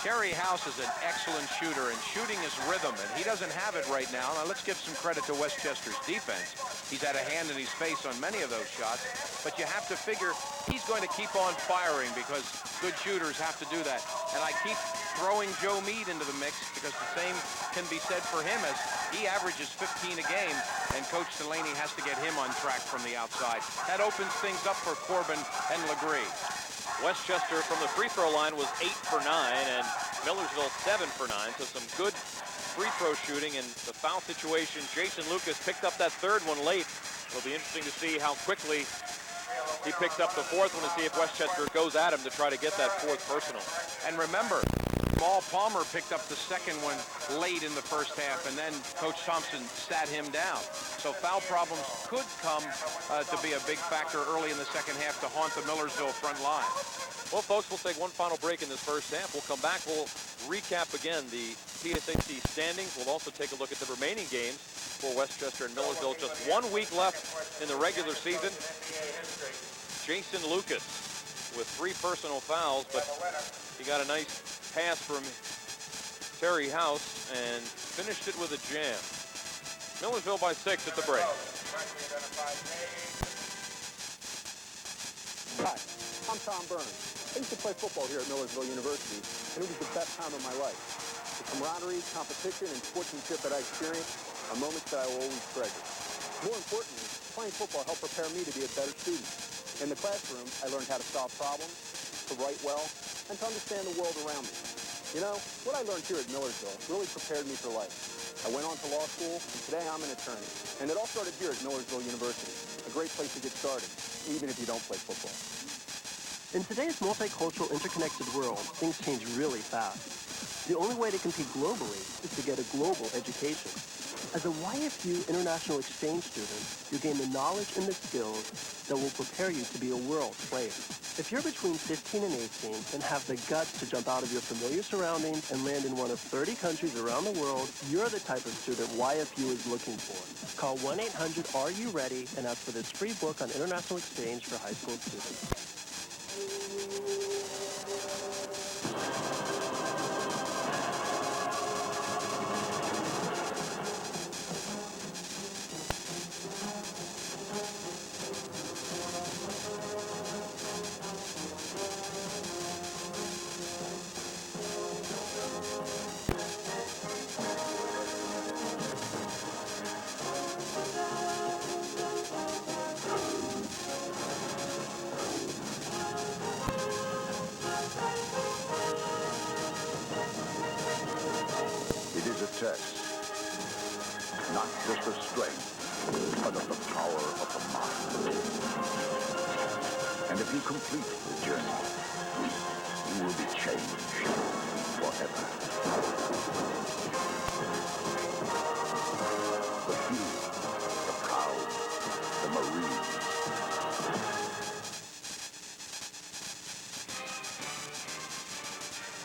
Terry House is an excellent shooter, and shooting is rhythm, and he doesn't have it right now. Now, let's give some credit to Westchester's defense. He's had a hand in his face on many of those shots, but you have to figure he's going to keep on firing because good shooters have to do that. And I keep throwing Joe Meade into the mix because the same can be said for him, as he averages 15 a game, and Coach Delaney has to get him on track from the outside. That opens things up for Corbin and Legree. Westchester from the free throw line was 8 for 9, and Millersville 7 for 9, so some good free throw shooting. And the foul situation, Jason Lucas picked up that third one late. It'll be interesting to see how quickly he picks up the fourth one and see if Westchester goes at him to try to get that fourth personal. And remember, Jamal Palmer picked up the second one late in the first half, and then Coach Thompson sat him down. So foul problems could come to be a big factor early in the second half to haunt the Millersville front line. Well, folks, we'll take one final break in this first half. We'll come back. We'll recap again the PSAC standings. We'll also take a look at the remaining games for Westchester and Millersville. Just 1 week left in the regular season. Jason Lucas with 3 personal fouls, but he got a nice pass from Terry House and finished it with a jam. Millersville by 6 at the break. Hi, I'm Tom Burns. I used to play football here at Millersville University, and it was the best time of my life. The camaraderie, competition, and sportsmanship that I experienced are moments that I will always treasure. More importantly, playing football helped prepare me to be a better student. In the classroom, I learned how to solve problems, to write well, and to understand the world around me. You know, what I learned here at Millersville really prepared me for life. I went on to law school, and today I'm an attorney. And it all started here at Millersville University, a great place to get started, even if you don't play football. In today's multicultural, interconnected world, things change really fast. The only way to compete globally is to get a global education. As a YFU international exchange student, you gain the knowledge and the skills that will prepare you to be a world player. If you're between 15 and 18 and have the guts to jump out of your familiar surroundings and land in one of 30 countries around the world, you're the type of student YFU is looking for. Call 1-800-ARE-YOU-READY and ask for this free book on international exchange for high school students. Test, not just of strength, but of the power of the mind. And if you complete the journey, you will be changed forever. The few, the proud, the Marines.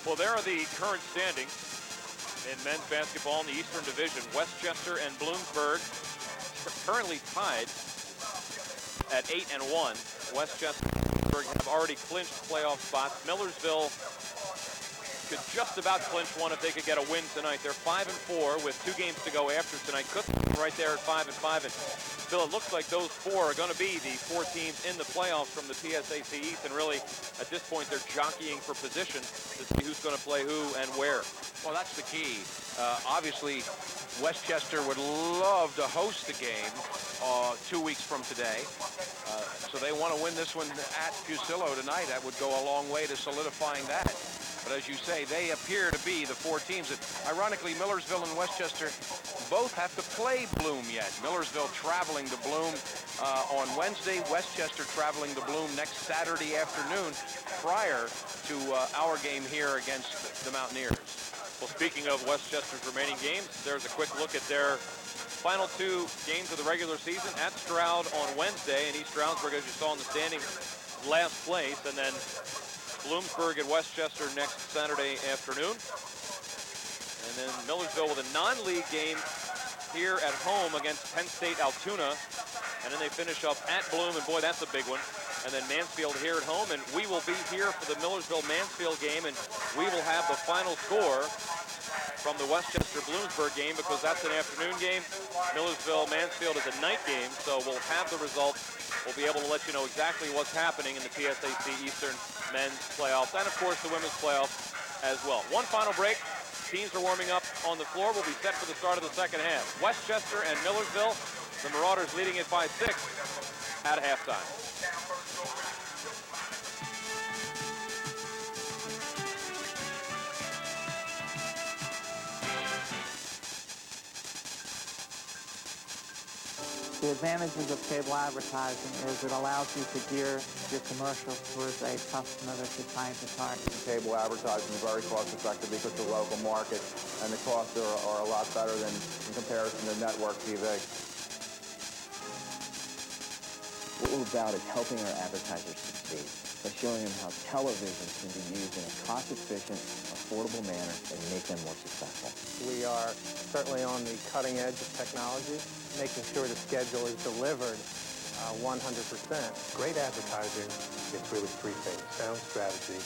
Well, there are the current standings in men's basketball in the Eastern Division. Westchester and Bloomsburg currently tied at 8-1. Westchester and Bloomsburg have already clinched playoff spots. Millersville could just about clinch one if they could get a win tonight. They're 5-4 with 2 games to go after tonight. Cook right there at 5-5. And Phil, it looks like those 4 are going to be the 4 teams in the playoffs from the PSAC East. And really, at this point, they're jockeying for position to see who's going to play who and where. Well, that's the key. Obviously, Westchester would love to host the game 2 weeks from today. So they want to win this one at Fusillo tonight. That would go a long way to solidifying that. But as you say, they appear to be the 4 teams. And ironically, Millersville and Westchester both have to play Bloom yet. Millersville traveling to Bloom on Wednesday. Westchester traveling to Bloom next Saturday afternoon prior to our game here against the Mountaineers. Well, speaking of Westchester's remaining games, there's a quick look at their final 2 games of the regular season. At Stroud on Wednesday, and East Stroudsburg, as you saw in the standings, last place. And then Bloomsburg at Westchester next Saturday afternoon. And then Millersville with a non-league game here at home against Penn State Altoona. And then they finish up at Bloom, and boy, that's a big one. And then Mansfield here at home, and we will be here for the Millersville-Mansfield game, and we will have the final score from the Westchester-Bloomsburg game because that's an afternoon game. Millersville-Mansfield is a night game, so we'll have the results. We'll be able to let you know exactly what's happening in the PSAC Eastern men's playoffs, and of course the women's playoffs as well. One final break. Teams are warming up on the floor. We'll be set for the start of the second half. Westchester and Millersville, the Marauders leading it by 6 at halftime. The advantages of cable advertising is it allows you to gear your commercials towards a customer that you're trying to target. Cable advertising is very cost effective because of the local market, and the costs are a lot better than in comparison to network TV. What we're about is helping our advertisers succeed by showing them how television can be used in a cost-efficient, affordable manner and make them more successful. We are certainly on the cutting edge of technology, making sure the schedule is delivered 100%. Great advertising, it's really 3 things: sound strategy,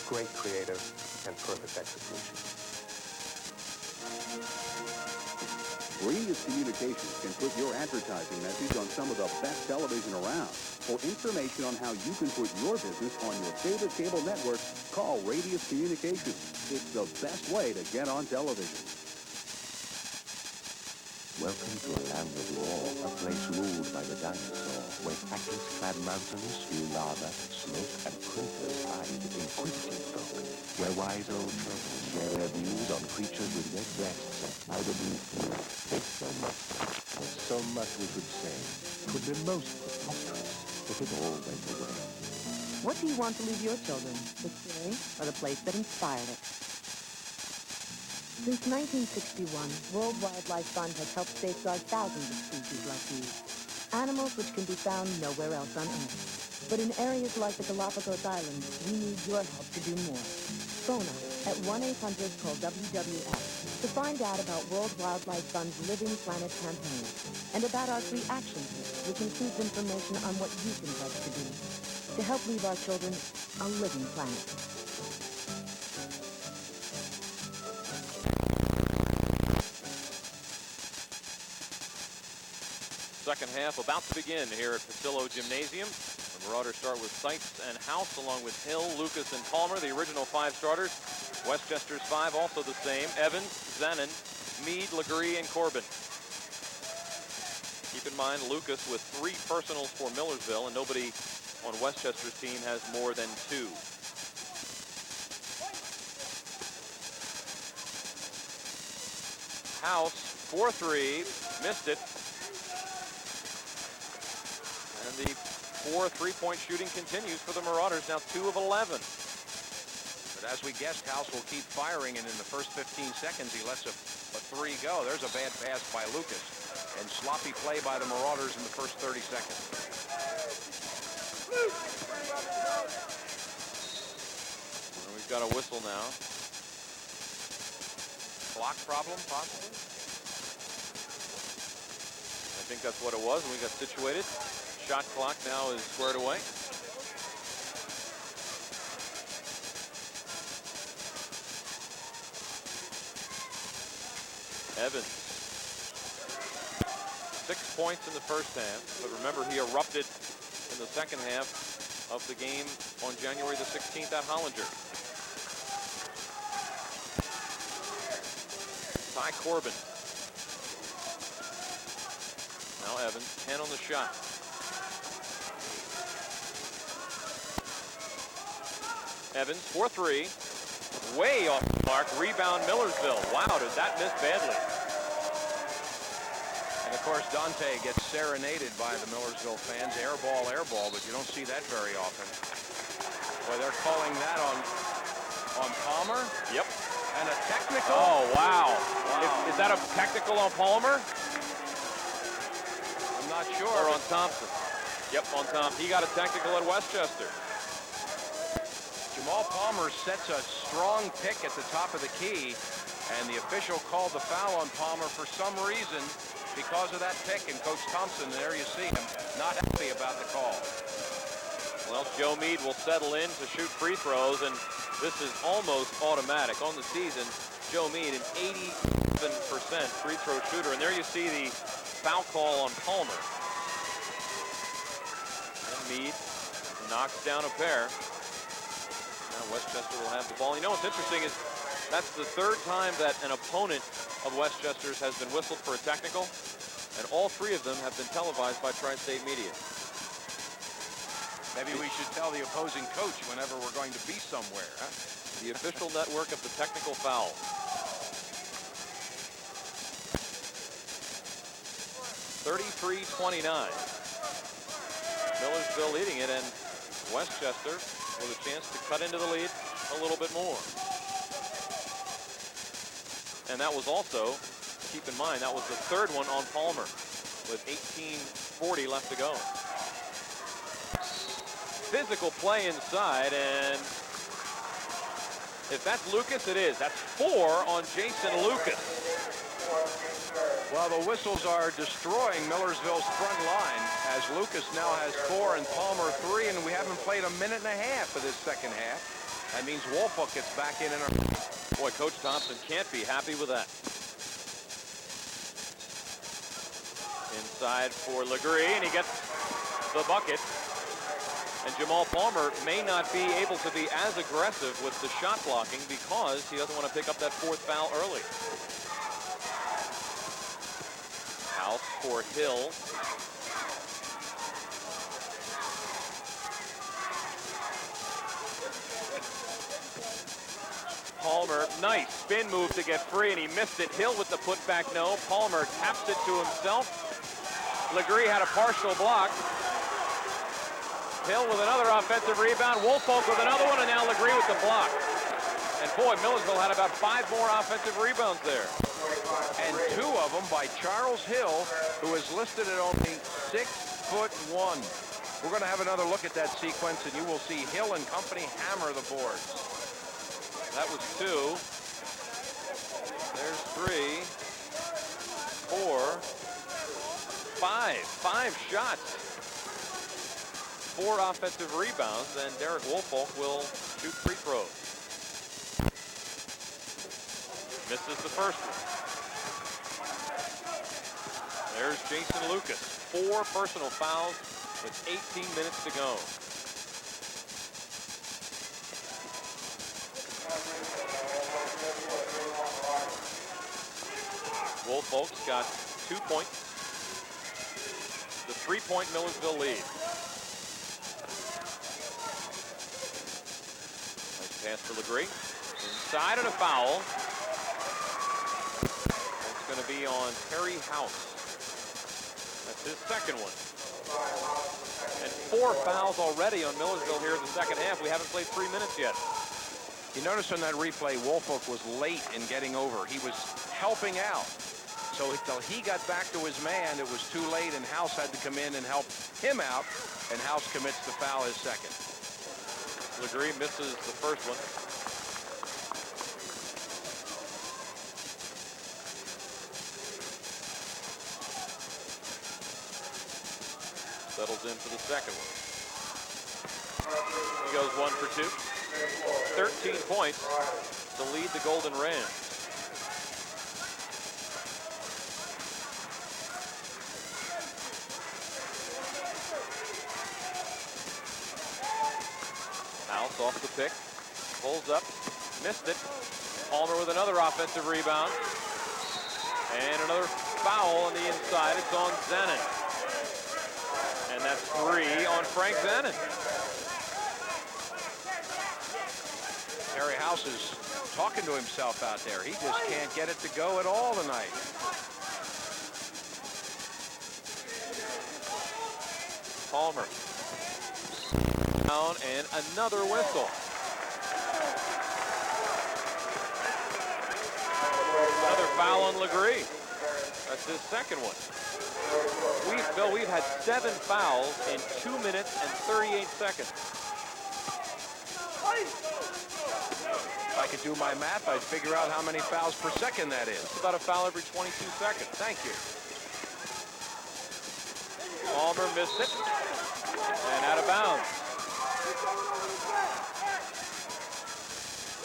great creative, and perfect execution. Radius Communications can put your advertising message on some of the best television around. For information on how you can put your business on your favorite cable network, call Radius Communications. It's the best way to get on television. Welcome to a land of law, a place ruled by the dinosaur, where cactus-clad mountains spew lava, smoke, and craters hide inquisitive folk, where wise old turtles share their views on creatures with red breasts. I believe there's so much. There's so much we could say. It would be most preposterous if it all went away. What do you want to leave your children? The story or the place that inspired it? Since 1961, World Wildlife Fund has helped safeguard thousands of species like these. Animals which can be found nowhere else on Earth. But in areas like the Galapagos Islands, we need your help to do more. Phone us at 1-800-CALL-WWF to find out about World Wildlife Fund's Living Planet campaign and about our free action kit, which includes information on what you can pledge to do to help leave our children a living planet. Second half about to begin here at Fusillo Gymnasium. The Marauders start with Seitz and House, along with Hill, Lucas, and Palmer, the original 5 starters. Westchester's 5 also the same: Evans, Zanin, Meade, Legree, and Corbin. Keep in mind, Lucas with 3 personals for Millersville, and nobody on Westchester's team has more than 2. House, 4-3, missed it. And the 4 3-point shooting continues for the Marauders, now 2 of 11. But as we guessed, House will keep firing, and in the first 15 seconds, he lets a 3 go. There's a bad pass by Lucas, and sloppy play by the Marauders in the first 30 seconds. And we've got a whistle now. Clock problem, possibly? I think that's what it was, and we got situated. Shot clock now is squared away. Evans. 6 points in the first half, but remember he erupted in the second half of the game on January the 16th at Hollinger. Ty Corbin. Now Evans, 10 on the shot. Evans, 4-3. Way off the mark. Rebound Millersville. Wow, did that miss badly. And of course, Dante gets serenaded by the Millersville fans. Air ball, but you don't see that very often. Boy, they're calling that on Palmer. Yep. And a technical. Oh, wow. Is that a technical on Palmer? I'm not sure. Or on Thompson? Yep, on Thompson. He got a technical at Westchester. Jamal Palmer sets a strong pick at the top of the key, and the official called the foul on Palmer for some reason because of that pick, and Coach Thompson, there you see him, not happy about the call. Well, Joe Meade will settle in to shoot free throws, and this is almost automatic. On the season, Joe Meade, an 87% free throw shooter, and there you see the foul call on Palmer. And Meade knocks down a pair. Now Westchester will have the ball. You know what's interesting is that's the third time that an opponent of Westchester's has been whistled for a technical, and all 3 of them have been televised by Tri-State Media. Maybe we should tell the opposing coach whenever we're going to be somewhere, huh? The official network of the technical foul. (33-29). Millersville leading it, and Westchester with a chance to cut into the lead a little bit more. And that was also, keep in mind, that was the third one on Palmer with 18:40 left to go. Physical play inside, and if that's Lucas, it is. That's 4 on Jason Lucas. Well, the whistles are destroying Millersville's front line as Lucas now has 4 and Palmer 3, and we haven't played a minute and a half of this second half. That means Woolfolk gets back in our... Boy, Coach Thompson can't be happy with that. Inside for Legree, and he gets the bucket. And Jamal Palmer may not be able to be as aggressive with the shot blocking because he doesn't want to pick up that 4th foul early. House for Hill. Palmer, nice spin move to get free, and he missed it. Hill with the putback, no. Palmer taps it to himself. Legree had a partial block. Hill with another offensive rebound. Woolfolk with another one, and now Legree with the block. And boy, Millersville had about 5 more offensive rebounds there. And 2 of them by Charles Hill, who is listed at only 6'1". We're going to have another look at that sequence, and you will see Hill and company hammer the boards. That was 2. There's 3, 4, 5. 5 shots. 4 offensive rebounds, and Derek Woolfolk will shoot free throws. Misses the first one. There's Jason Lucas. 4 personal fouls with 18 minutes to go. Woolfolk's got 2 points. The 3-point Millersville lead. Nice pass for Legree. Inside and a foul. It's going to be on Terry House. That's his second one. And 4 fouls already on Millersville here in the second half. We haven't played 3 minutes yet. You notice on that replay, Woolfolk was late in getting over. He was helping out. So until he got back to his man, it was too late, and House had to come in and help him out, and House commits the foul, his second. Legree misses the first one. Settles in for the second one. He goes 1 for 2. 13 points to lead the Golden Rams. House off the pick, pulls up, missed it. Palmer with another offensive rebound. And another foul on the inside. It's on Zanin. And that's 3 on Frank Zanin. Terry House is talking to himself out there. He just can't get it to go at all tonight. Palmer. Down and another whistle. Another foul on Legree. That's his second one. Bill, we've had 7 fouls in 2 minutes and 38 seconds. If I could do my math, I'd figure out how many fouls per second that is. It's about a foul every 22 seconds. Thank you. Palmer missed it. And out of bounds.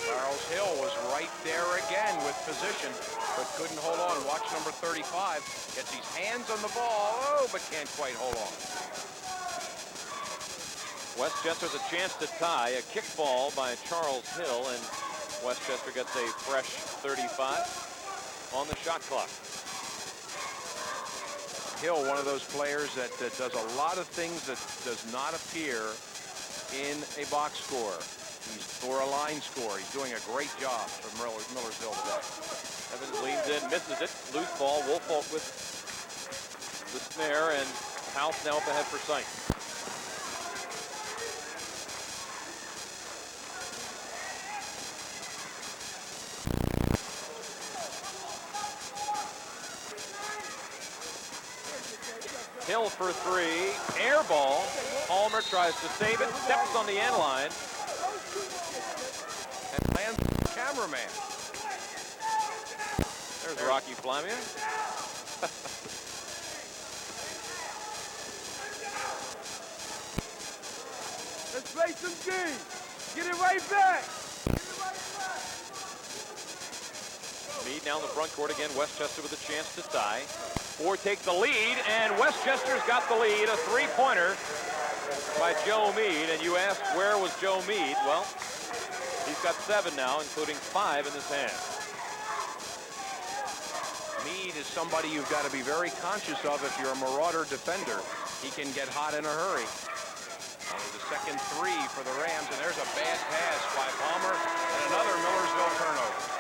Charles Hill was right there again with position, but couldn't hold on. Watch number 35. Gets his hands on the ball, but can't quite hold on. Westchester's a chance to tie. A kick ball by Charles Hill, and Westchester gets a fresh 35 on the shot clock. Hill, one of those players that does a lot of things that does not appear in a box score. Or a line score. He's doing a great job for Millersville today. Evans leans in, misses it. Loose ball. Woolfolk with the snare, and House now up ahead for Sight. Hill for 3. Air ball. Palmer tries to save it. Steps on the end line. And lands the cameraman. There's Rocky Flamia. Let's play some G. Get it right back. Meade now in the front court again. Westchester with a chance to tie. Or take the lead, and Westchester's got the lead. A 3-pointer by Joe Meade. And you ask, where was Joe Meade? Well, he's got 7 now, including 5 in this half. Meade is somebody you've got to be very conscious of if you're a marauder defender. He can get hot in a hurry. Only the second 3 for the Rams, and there's a bad pass by Palmer, and another Millersville turnover.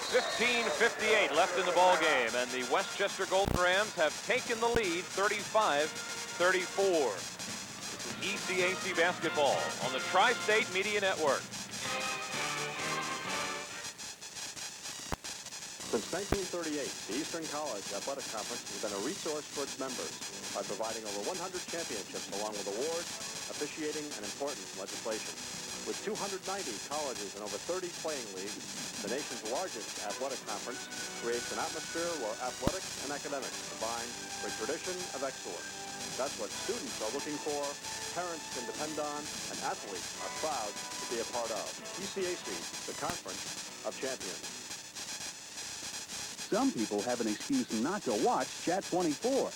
15:58 left in the ball game, and the Westchester Golden Rams have taken the lead 35-34. This is ECAC basketball on the Tri-State Media Network. Since 1938, the Eastern College Athletic Conference has been a resource for its members by providing over 100 championships along with awards, officiating, and important legislation. With 290 colleges and over 30 playing leagues, the nation's largest athletic conference creates an atmosphere where athletics and academics combine for a tradition of excellence. That's what students are looking for, parents can depend on, and athletes are proud to be a part of. ECAC, the Conference of Champions. Some people have an excuse not to watch Chat 24.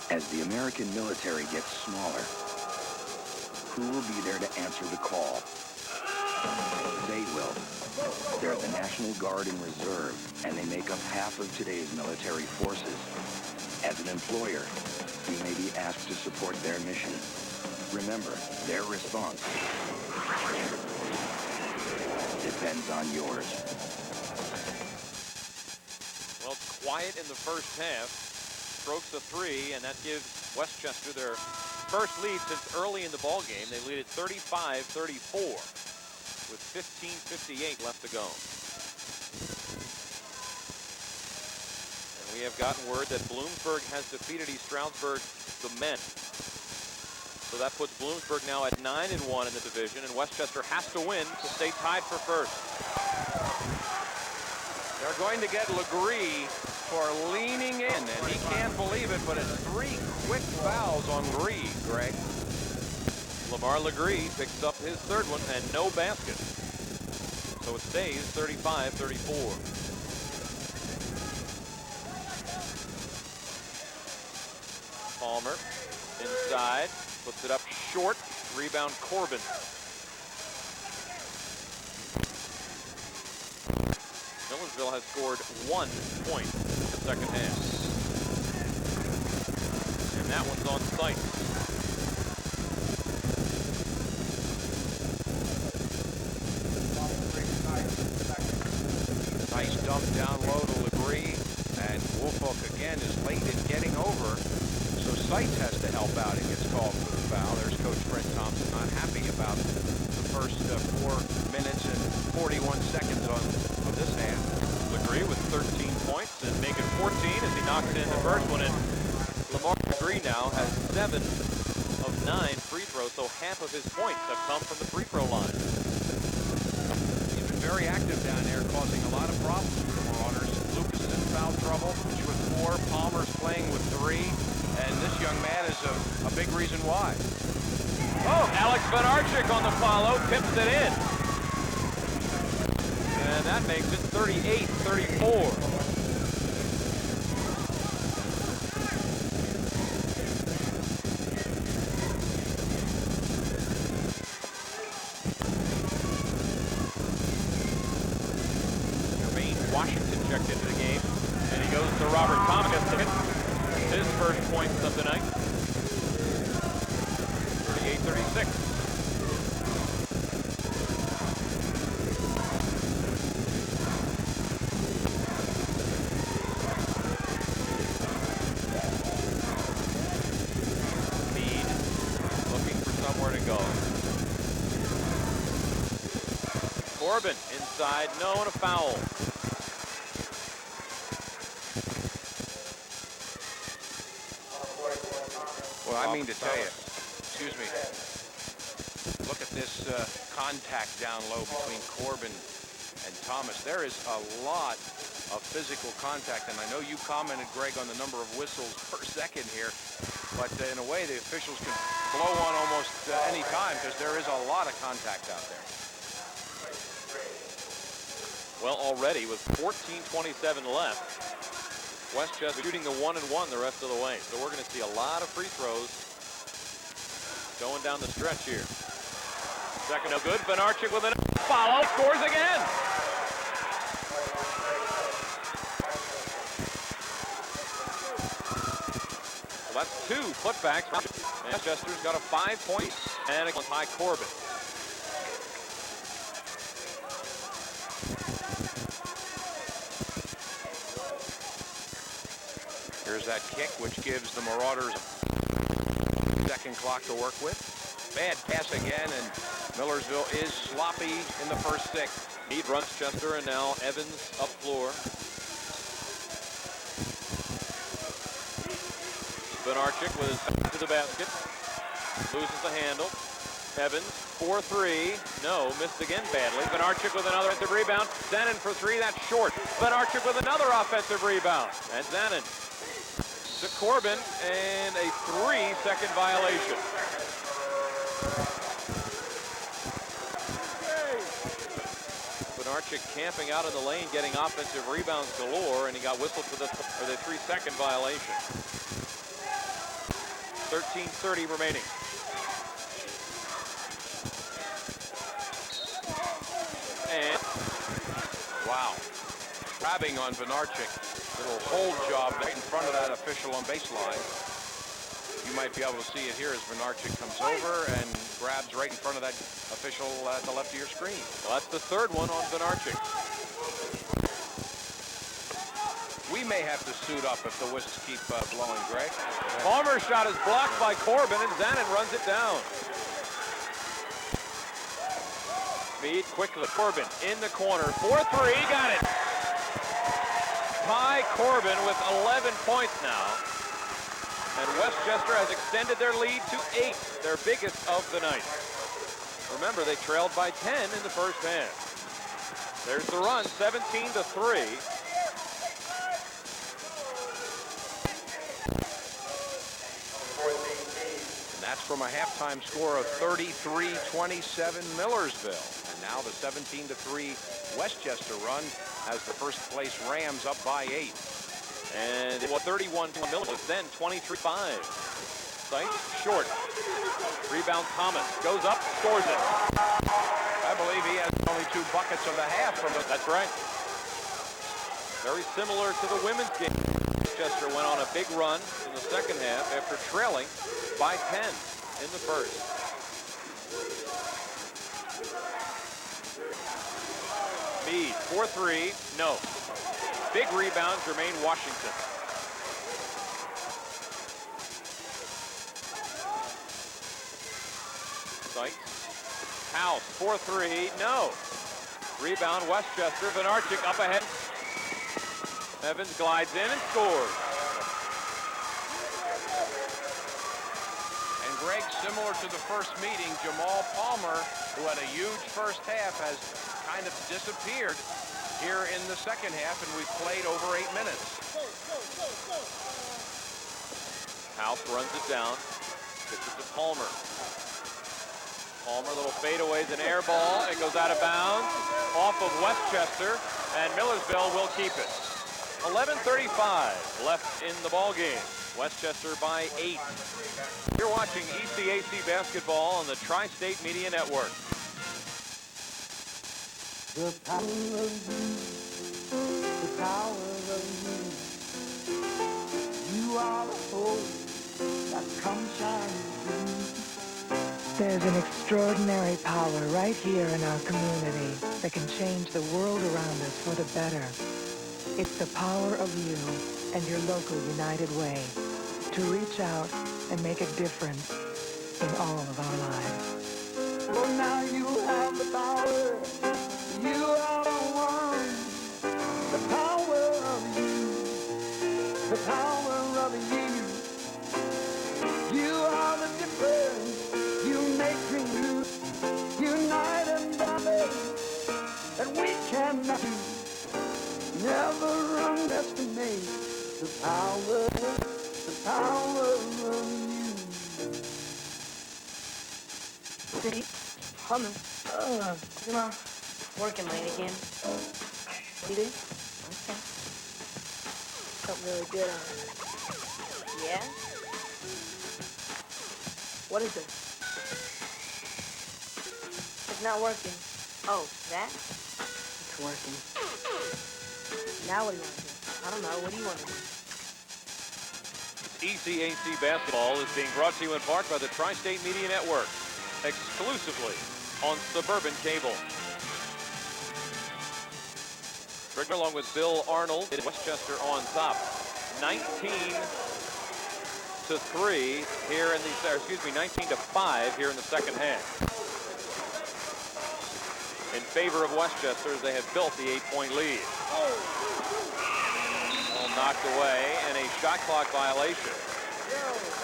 As the American military gets smaller, Who will be there to answer the call? They will. They're the National Guard and Reserve, and they make up half of today's military forces. As an employer, you may be asked to support their mission. Remember, their response depends on yours. Well, it's quiet in the first half. Strokes a 3, and that gives Westchester their first lead since early in the ball game. They lead at 35-34 with 15:58 left to go. And we have gotten word that Bloomsburg has defeated East Stroudsburg, the men. So that puts Bloomsburg now at 9-1 in the division, and Westchester has to win to stay tied for first. They're going to get Legree for leaning in, and he can't believe it, but it's 3 quick fouls on Gree, Greg. Lamar Legree picks up his third one and no basket. So it stays 35-34. Palmer inside, puts it up short. Rebound Corbin. Milersville has scored 1 point in the second half. And that one's on site. Nice dump down low to Legree, and Woolfolk again is late in getting over, so Seitz has to help out and gets called for the foul. There's Coach Fred Thompson not happy about the first 4 minutes and 41 seconds of this half. Legree with 13 points and make it 14 as he knocks in the first one, and Lamar Legree now has 7 of 9 free throws, so half of his points have come from the free throw line. Very active down there, causing a lot of problems for the Marauders. Lucas is in foul trouble with 4. Palmer's playing with 3. And this young man is a big reason why. Oh, Alex Van Archik on the follow, tips it in. And that makes it 38-34. Washington checked into the game, and he goes to Robert Thomas to hit his first points of the night. 38-36. Meade looking for somewhere to go. Corbin inside, no, and a foul. Well, I mean to tell you, excuse me, look at this contact down low between Corbin and Thomas. There is a lot of physical contact, and I know you commented, Greg, on the number of whistles per second here, but in a way, the officials can blow on almost any time because there is a lot of contact out there. Well, already with 14:27 left, Westchester shooting the 1-and-1 the rest of the way. So we're going to see a lot of free throws going down the stretch here. Second no good. Van Archik with a follow. Scores again. Well, that's 2 putbacks. Westchester's got a 5-point and against High Corbin. Here's that kick, which gives the Marauders a second clock to work with. Bad pass again, and Millersville is sloppy in the first 6. Meade runs Chester, and now Evans up floor. Van Archik with his back to the basket. Loses the handle. Evans, 4-3. No, missed again badly. Van Archik with another offensive rebound. Zanin for 3, that's short. Van Archik with another offensive rebound. And Zanin to Corbin, and a 3-second violation. Van Archik camping out in the lane, getting offensive rebounds galore, and he got whistled for the 3-second violation. 13:30 remaining. Grabbing on Venarchik. Little hold job right in front of that official on baseline. You might be able to see it here as Venarchik comes over and grabs right in front of that official at the left of your screen. Well, that's the third one on Venarchik. We may have to suit up if the whistles keep blowing, Greg. Palmer's shot is blocked by Corbin, and Zanin runs it down. Meade quickly. Corbin in the corner. 4-3. Got it. Ty Corbin with 11 points now. And Westchester has extended their lead to 8, their biggest of the night. Remember, they trailed by 10 in the first half. There's the run, 17-3. That's from a halftime score of 33-27 Millersville. And now the 17-3 Westchester run has the first place Rams up by 8. And it was 31 to Millersville, then 23-5. Sykes short. Rebound Thomas goes up, scores it. I believe he has only 2 buckets of the half from it. That's right. Very similar to the women's game. Westchester went on a big run in the second half after trailing by 10 in the first. Meade, 4-3, no. Big rebound, Jermaine Washington. Sykes, House, 4-3, no. Rebound, Westchester, Venarchik up ahead. Evans glides in and scores. Greg, similar to the first meeting, Jamal Palmer, who had a huge first half, has kind of disappeared here in the second half, and we've played over 8 minutes. House runs it down, gets it to Palmer. Palmer, little fadeaways, an air ball. It goes out of bounds, off of Westchester, and Millersville will keep it. 11:35 left in the ball game. Westchester by 8. You're watching ECAC basketball on the Tri-State Media Network. The power of you, the power of you. You are the hope that comes shining through. There's an extraordinary power right here in our community that can change the world around us for the better. It's the power of you and your local United Way to reach out and make a difference in all of our lives. Oh, now you have the power. You are the one. The power of you. The power of you. You are the difference. You make things new. Unite and brother that we cannot do. Never underestimate the power of you. City, humming. You know, working late again. You do? Okay. Felt really good on it. Yeah? What is it? It's not working. Oh, that? It's working. Now what do you want to do? I don't know. What do you want to do? ECAC basketball is being brought to you in part by the Tri-State Media Network, exclusively on Suburban Cable. Trigger along with Bill Arnold, Westchester on top. 19-3 here in the, 19-5 here in the second half. In favor of Westchester as they have built the 8-point lead. All knocked away and a shot clock violation.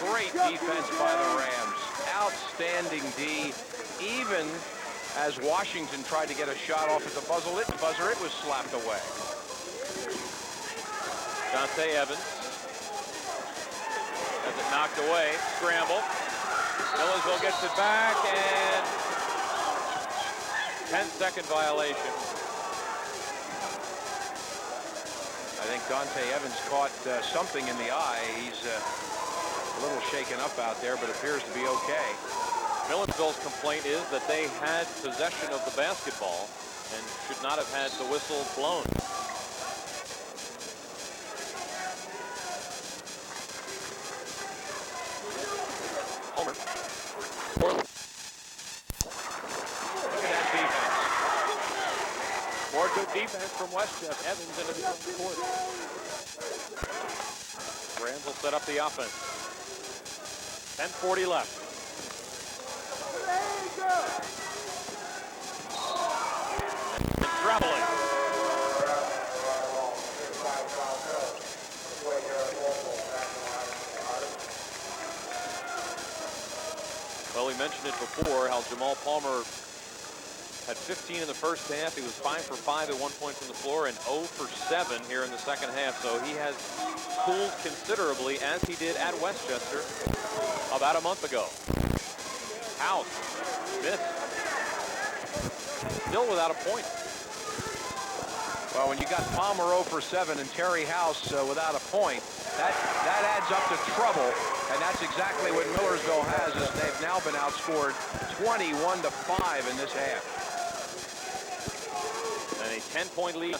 Great defense by the Rams. Outstanding D. Even as Washington tried to get a shot off at the buzzer, it was slapped away. Dante Evans has it knocked away. Scramble. Millersville gets it back and 10-second violation. I think Dante Evans caught something in the eye. He's a little shaken up out there, but appears to be okay. Millersville's complaint is that they had possession of the basketball and should not have had the whistle blown. Good defense from Westchester. Evans into the court. Rams will set up the offense. 10:40 left. And traveling. Well, we mentioned it before, how Jamal Palmer had 15 in the first half. He was 5 for 5 at one point from the floor and 0 for 7 here in the second half. So he has cooled considerably, as he did at Westchester about a month ago. House missed. Still without a point. Well, when you got Palmer 0 for 7 and Terry House without a point, that adds up to trouble, and that's exactly what Millersville has, as they've now been outscored 21-5 in this half. And a 10-point lead.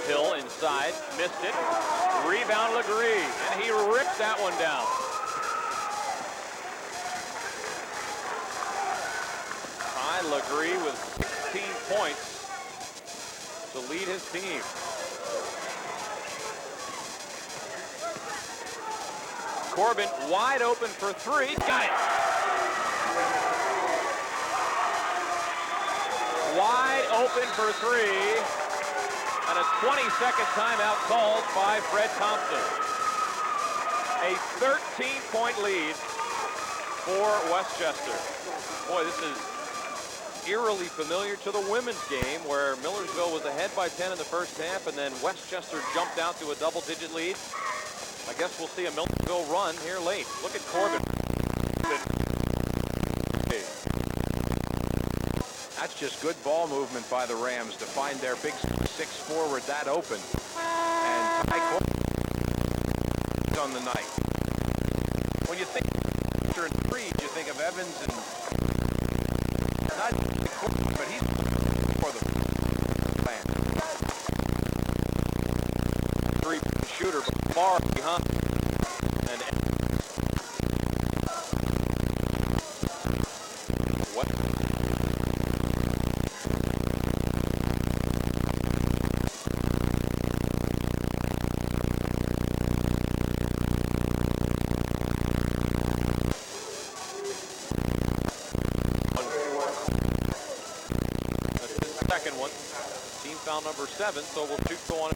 Hill inside, missed it. Rebound Legree, and he ripped that one down. Ty Legree with 16 points to lead his team. Corbin wide open for 3. Got it. Wide open for 3. And a 20-second timeout called by Fred Thompson. A 13-point lead for Westchester. Boy, this is eerily familiar to the women's game, where Millersville was ahead by 10 in the first half, and then Westchester jumped out to a double-digit lead. I guess we'll see a Millersville run here late. Look at Corbin. That's just good ball movement by the Rams to find their big 6 forward that open. And Ty Corbin on the night. When you think of Creed, you think of Evans and not Corbin, but he's for the plan. 3-point shooter far behind. And what? Second one. Team foul number 7, so we'll shoot go on.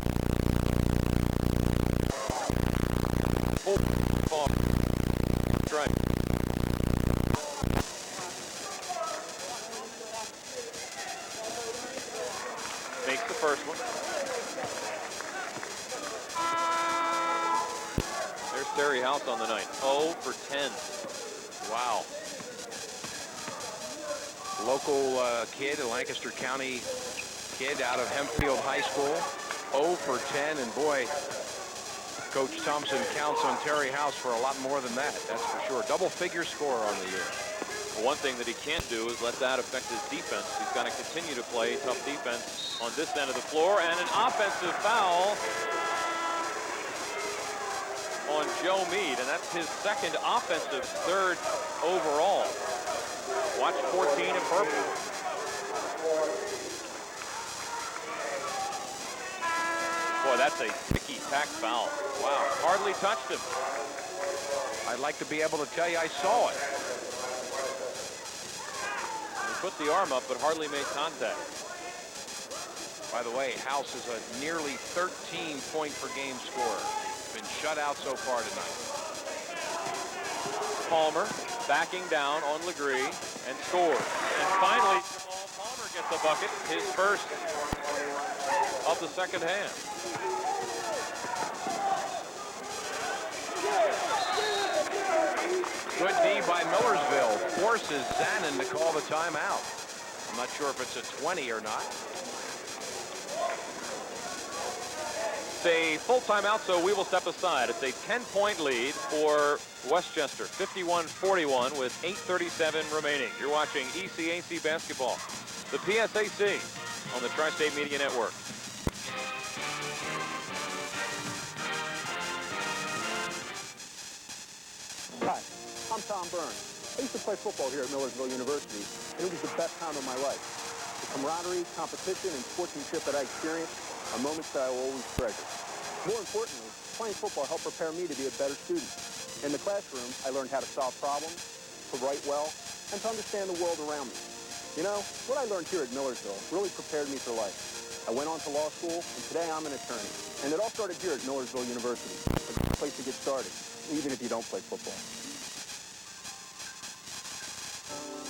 Right. Makes the first one. There's Terry House on the night. 0 for 10. Wow. Local kid, a Lancaster County kid out of Hempfield High School. 0 for 10, and boy, Coach Thompson counts on Terry House for a lot more than that, that's for sure. Double-figure score on the year. One thing that he can't do is let that affect his defense. He's got to continue to play tough defense on this end of the floor. And an offensive foul on Joe Meade, and that's his second offensive, 3rd overall. Watch 14 in purple. Boy, that's a ticky-tack foul. Wow, hardly touched him. I'd like to be able to tell you I saw it. He put the arm up, but hardly made contact. By the way, House is a nearly 13-point-per-game scorer. Been shut out so far tonight. Palmer backing down on Legree and scores. And finally, Jamal Palmer gets a bucket, his first of the second half. Good D by Millersville. Forces Zanin to call the timeout. I'm not sure if it's a 20 or not. It's a full timeout, so we will step aside. It's a 10-point lead for Westchester, 51-41 with 8:37 remaining. You're watching ECAC basketball, the PSAC on the Tri-State Media Network. Hi, I'm Tom Burns. I used to play football here at Milersville University, and it was the best time of my life. The camaraderie, competition, and sportsmanship that I experienced are moments that I will always treasure. More importantly, playing football helped prepare me to be a better student. In the classroom, I learned how to solve problems, to write well, and to understand the world around me. You know, what I learned here at Millersville really prepared me for life. I went on to law school, and today I'm an attorney. And it all started here at Milersville University, a good place to get started, even if you don't play football.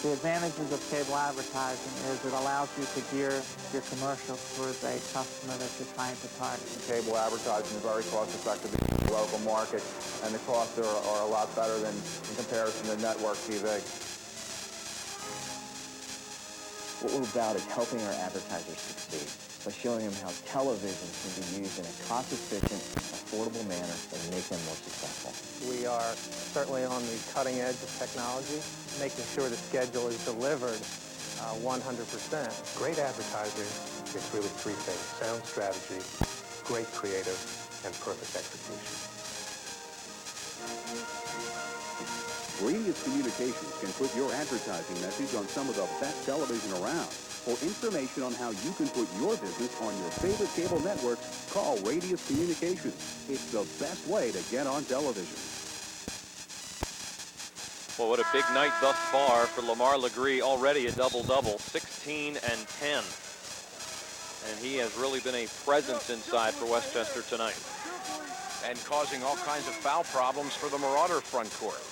The advantages of cable advertising is it allows you to gear your commercials towards a customer that you're trying to target. Cable advertising is very cost-effective in the local market, and the costs are a lot better than in comparison to network TV. What we're about is helping our advertisers succeed by showing them how television can be used in a cost-efficient, affordable manner and make them more successful. We are certainly on the cutting edge of technology, making sure the schedule is delivered 100%. Great advertising is really three things: sound strategy, great creative, and perfect execution. Radius Communications can put your advertising message on some of the best television around. For information on how you can put your business on your favorite cable networks, call Radius Communications. It's the best way to get on television. Well, what a big night thus far for Lamar Legree. Already a double-double, 16 and 10. And he has really been a presence inside for Westchester tonight. And causing all kinds of foul problems for the Marauder front court.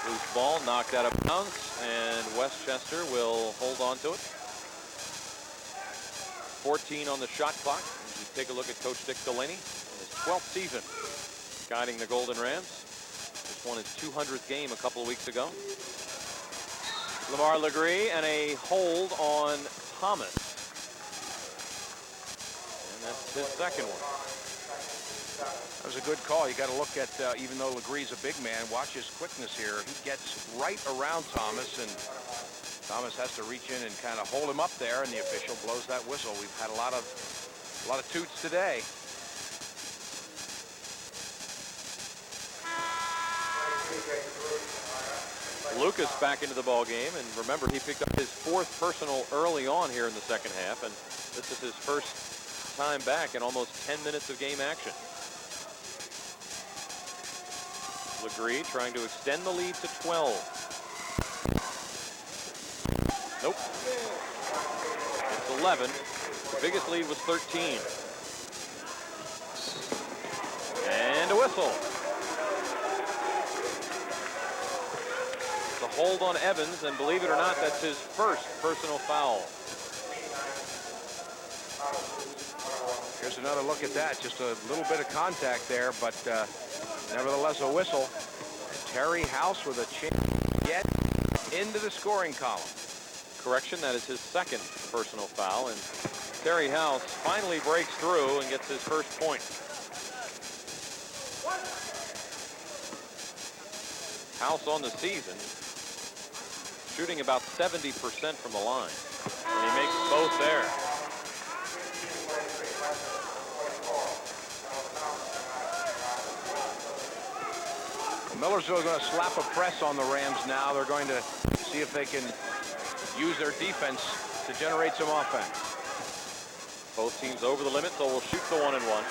Loose ball knocked out of bounds, and Westchester will hold on to it. 14 on the shot clock. As you take a look at Coach Dick Delaney in his 12th season guiding the Golden Rams. This won his 200th game a couple of weeks ago. Lamar Legree and a hold on Thomas. And that's his second one. That was a good call. You got to look at, even though Legree's a big man, watch his quickness here. He gets right around Thomas, and Thomas has to reach in and kind of hold him up there, and the official blows that whistle. We've had a lot of toots today. Lucas back into the ball game, and remember, he picked up his 4th personal early on here in the second half, and this is his first time back in almost 10 minutes of game action. Legree trying to extend the lead to 12. Nope. It's 11. The biggest lead was 13. And a whistle. The hold on Evans, and believe it or not, that's his first personal foul. Here's another look at that. Just a little bit of contact there, but nevertheless a whistle. Terry House with a chance to get into the scoring column. Correction, that is his second personal foul, and Terry House finally breaks through and gets his first point. House on the season shooting about 70% from the line, and he makes both there. Millersville is going to slap a press on the Rams now. They're going to see if they can use their defense to generate some offense. Both teams over the limit, so we'll shoot the 1-and-1.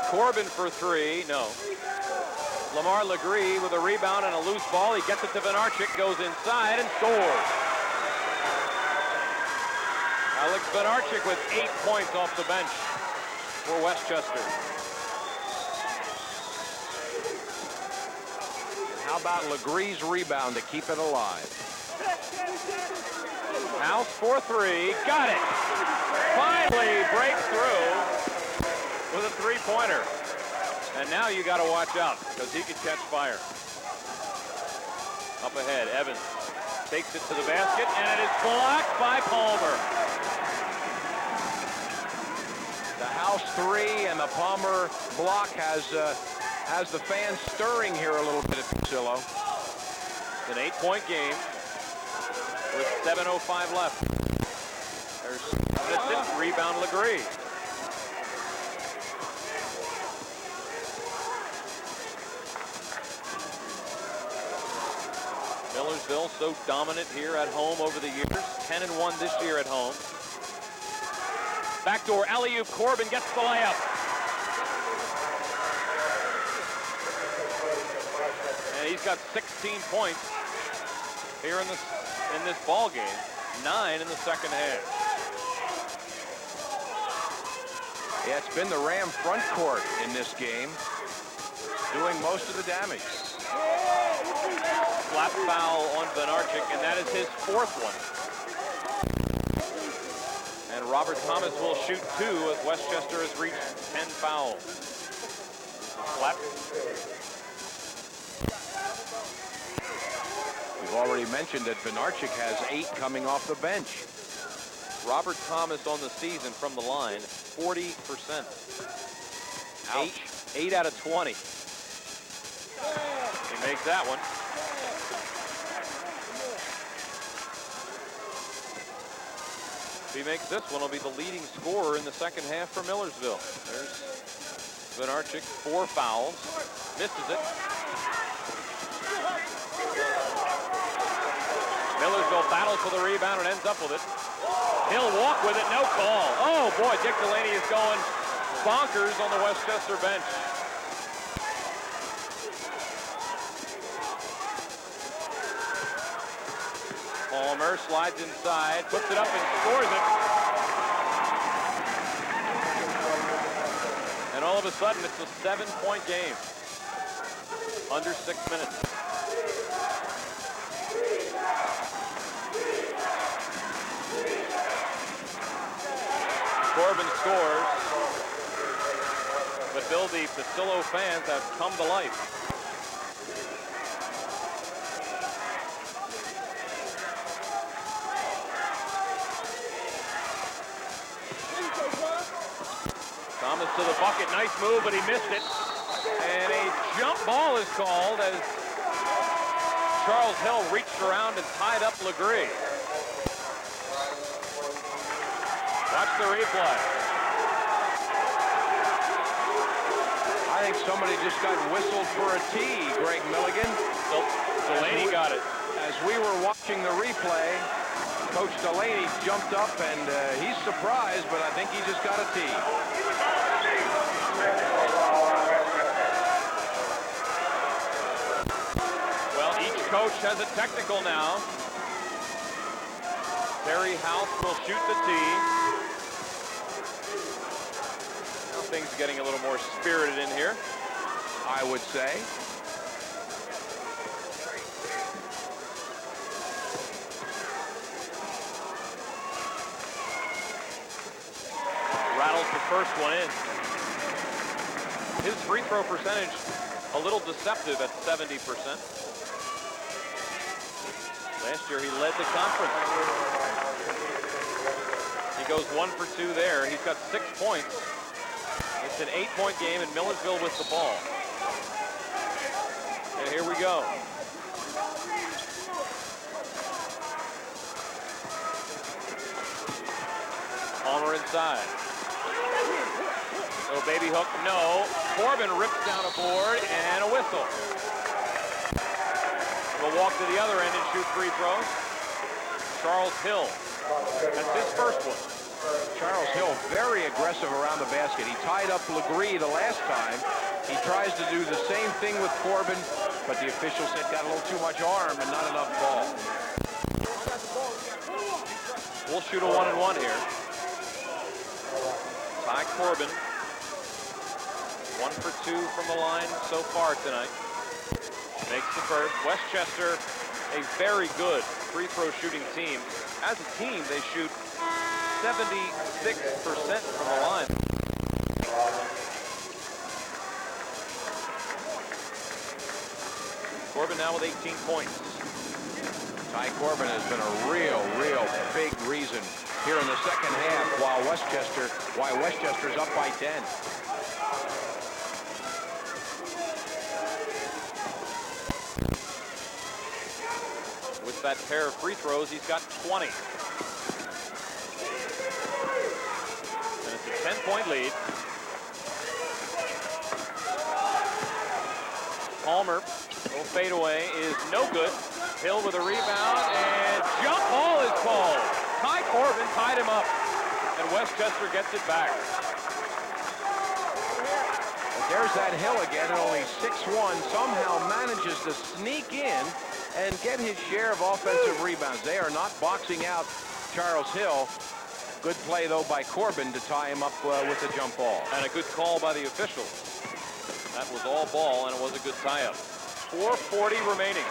Corbin for 3, no. Lamar Legree with a rebound and a loose ball. He gets it to Benarchik, goes inside and scores. Alex Benarchik with 8 points off the bench for Westchester. How about Legree's rebound to keep it alive? House for 3, got it. Finally breaks through with a 3-pointer. And now you got to watch out because he could catch fire. Up ahead, Evans takes it to the basket, and it is blocked by Palmer. The House 3 and the Palmer block has the fans stirring here a little bit at Fusillo. It's an 8-point game with 7:05 left. There's the rebound, Legree. Millersville so dominant here at home over the years. 10-1 this year at home. Backdoor alley-oop. Corbin gets the layup. And he's got 16 points here in this ball game. 9 in the second half. Yeah, it's been the Ram front court in this game doing most of the damage. Slap foul on Benarchik, and that is his 4th one. And Robert Thomas will shoot 2 as Westchester has reached 10 fouls. Slap. We've already mentioned that Benarchik has 8 coming off the bench. Robert Thomas on the season from the line, 40%. Ouch. 8 out of 20. He makes that one. If he makes this one, he'll be the leading scorer in the second half for Millersville. There's Benarchik, 4 fouls. Misses it. Millersville battles for the rebound and ends up with it. He'll walk with it, no call. Oh boy, Dick Delaney is going bonkers on the Westchester bench. Palmer slides inside, puts it up and scores it. And all of a sudden, it's a 7-point game. Under 6 minutes. Corbin scores, but Bill, the Pasillo fans have come to life. Thomas to the bucket, nice move, but he missed it. And a jump ball is called as Charles Hill reached around and tied up Legree. Watch the replay. I think somebody just got whistled for a tee, Greg Milligan. Delaney got it. As we were watching the replay, Coach Delaney jumped up and he's surprised, but I think he just got a tee. Well, each coach has a technical now. Terry House will shoot the tee. Now things are getting a little more spirited in here, I would say. Rattles the first one in. His free throw percentage a little deceptive at 70%. Last year he led the conference. He goes 1 for 2 there. He's got 6 points. It's an 8-point game and Millersville with the ball. And here we go. Palmer inside. So baby hook, no. Corbin rips down a board and a whistle. We'll walk to the other end and shoot free throws. Charles Hill. That's his first one. Charles Hill very aggressive around the basket. He tied up Legree the last time. He tries to do the same thing with Corbin, but the official said got a little too much arm and not enough ball. We'll shoot a 1-and-1 here. Ty Corbin. 1 for 2 from the line so far tonight. Makes the first. Westchester, a very good free throw shooting team. As a team, they shoot 76% from the line. Corbin now with 18 points. Ty Corbin has been a real big reason here in the second half why Westchester's up by 10. With that pair of free throws, he's got 20. And it's a 10-point lead. Palmer, little fadeaway is no good. Hill with a rebound, and jump ball is called. Ty Corbin tied him up, and Westchester gets it back. There's that Hill again, at only 6'1", somehow manages to sneak in and get his share of offensive rebounds. They are not boxing out Charles Hill. Good play, though, by Corbin to tie him up with the jump ball. And a good call by the officials. That was all ball, and it was a good tie-up. 4:40 remaining.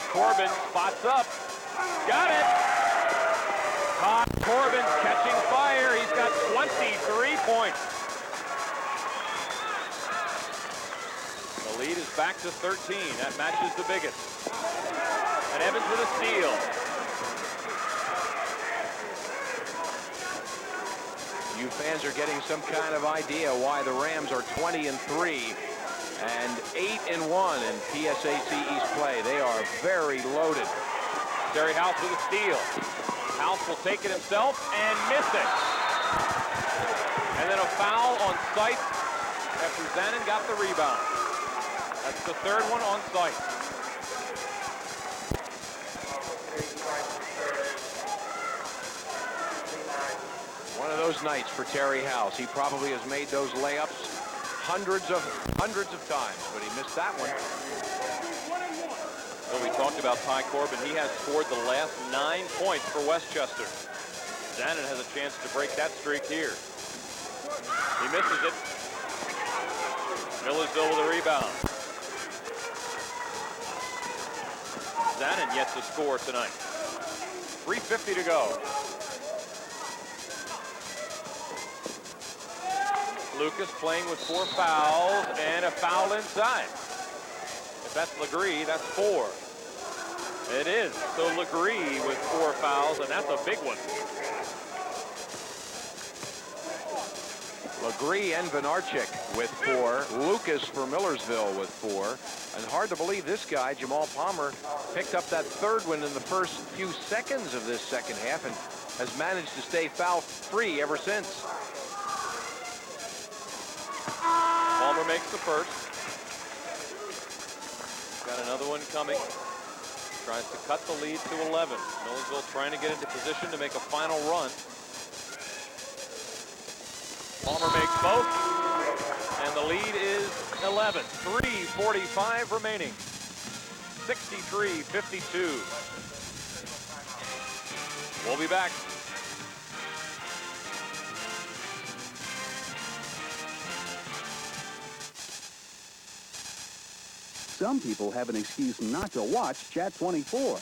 Corbin spots up. Got it. Todd Corbin catching fire. He's got 23 points. The lead is back to 13. That matches the biggest. And Evans with a steal. You fans are getting some kind of idea why the Rams are 20-3 and 8-1 in PSAC East play. They are very loaded. Terry House with a steal. House will take it himself and miss it. And then a foul on site after Zanin got the rebound. That's the third one on site. One of those nights for Terry House. He probably has made those layups hundreds of times, but he missed that one. Well, we talked about Ty Corbin. He has scored the last 9 points for Westchester. Zanin has a chance to break that streak here. He misses it. Millersville with a rebound. Zanin yet to score tonight. 3:50 to go. Lucas playing with 4 fouls and a foul inside. If that's Legree, that's 4. It is. So Legree with 4 fouls, and that's a big one. Legree and Venarchik with 4. Lucas for Millersville with 4. And hard to believe this guy, Jamal Palmer, picked up that third one in the first few seconds of this second half and has managed to stay foul-free ever since. Palmer makes the first. Got another one coming. Tries to cut the lead to 11. Millersville trying to get into position to make a final run. Palmer makes both. And the lead is 11. 3:45 remaining. 63-52. We'll be back. Some people have an excuse not to watch Chat 24.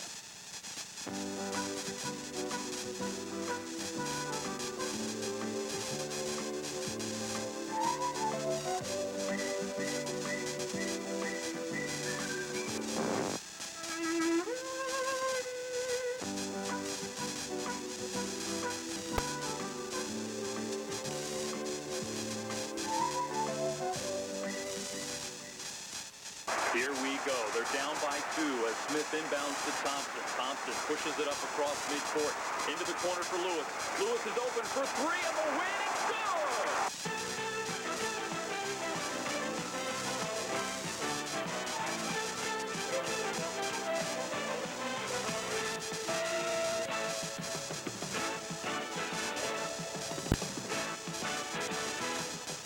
Here we go. They're down by 2 as Smith inbounds to Thompson. Thompson pushes it up across midcourt. Into the corner for Lewis. Lewis is open for 3 and the win. It's good!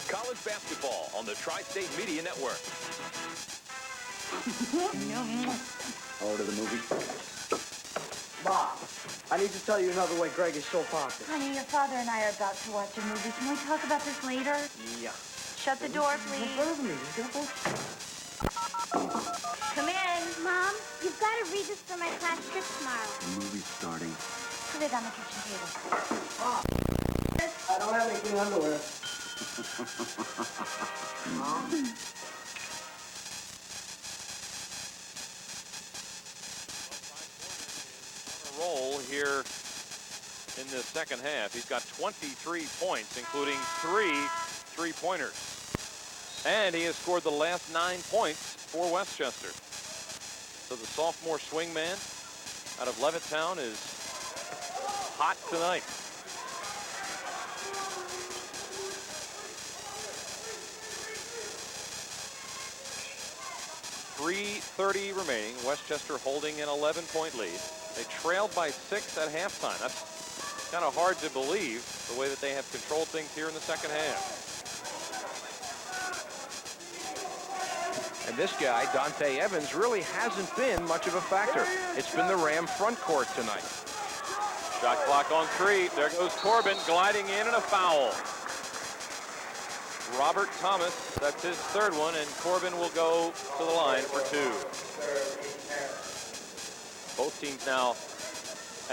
College basketball on the Tri-State Media Network. Order the movie. Bob, I need to tell you another way Greg is so popular. Honey, your father and I are about to watch a movie. Can we talk about this later? Yeah. Shut the door, please. Come in. Mom, you've got to read this for my class trip tomorrow. The movie's starting. Put it on the kitchen table. I don't have any clean underwear. Mom? Roll here in the second half. He's got 23 points, including 3 3-pointers. And he has scored the last 9 points for Westchester. So the sophomore swingman out of Levittown is hot tonight. .330 remaining. Westchester holding an 11-point lead. They trailed by 6 at halftime. That's kind of hard to believe the way that they have controlled things here in the second half. And this guy, Dante Evans, really hasn't been much of a factor. It's been the Ram front court tonight. Shot clock on 3. There goes Corbin gliding in and a foul. Robert Thomas, that's his third one, and Corbin will go to the line for 2. Both teams now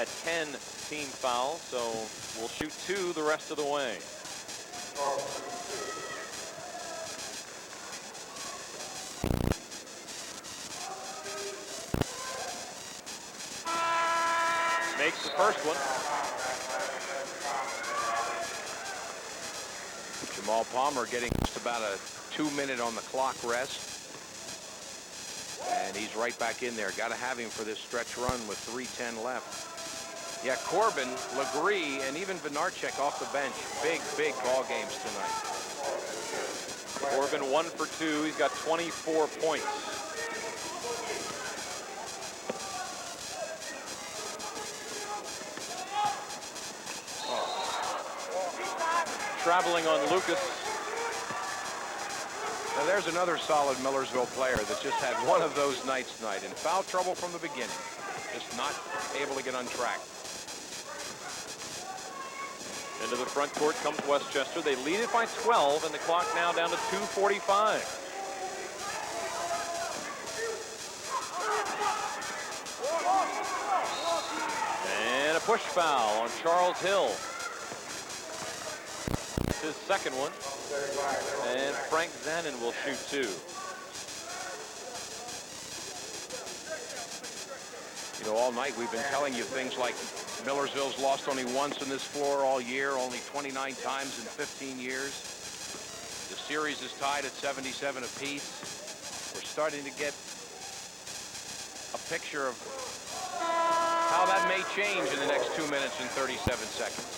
at 10 team fouls, so we'll shoot 2 the rest of the way. Makes the first one. Jamal Palmer getting just about a 2-minute on the clock rest. And he's right back in there. Got to have him for this stretch run with 3:10 left. Yeah, Corbin, Legree, and even Vinarchek off the bench. Big, big ball games tonight. Corbin 1 for 2. He's got 24 points. Traveling on Lucas. Now there's another solid Millersville player that just had one of those nights tonight. In foul trouble from the beginning. Just not able to get on track. Into the front court comes Westchester. They lead it by 12, and the clock now down to 2:45. And a push foul on Charles Hill. It's his second one. And Frank Zanin will shoot 2. You know, all night we've been telling you things like Millersville's lost only once on this floor all year, only 29 times in 15 years. The series is tied at 77 apiece. We're starting to get a picture of how that may change in the next 2 minutes and 37 seconds.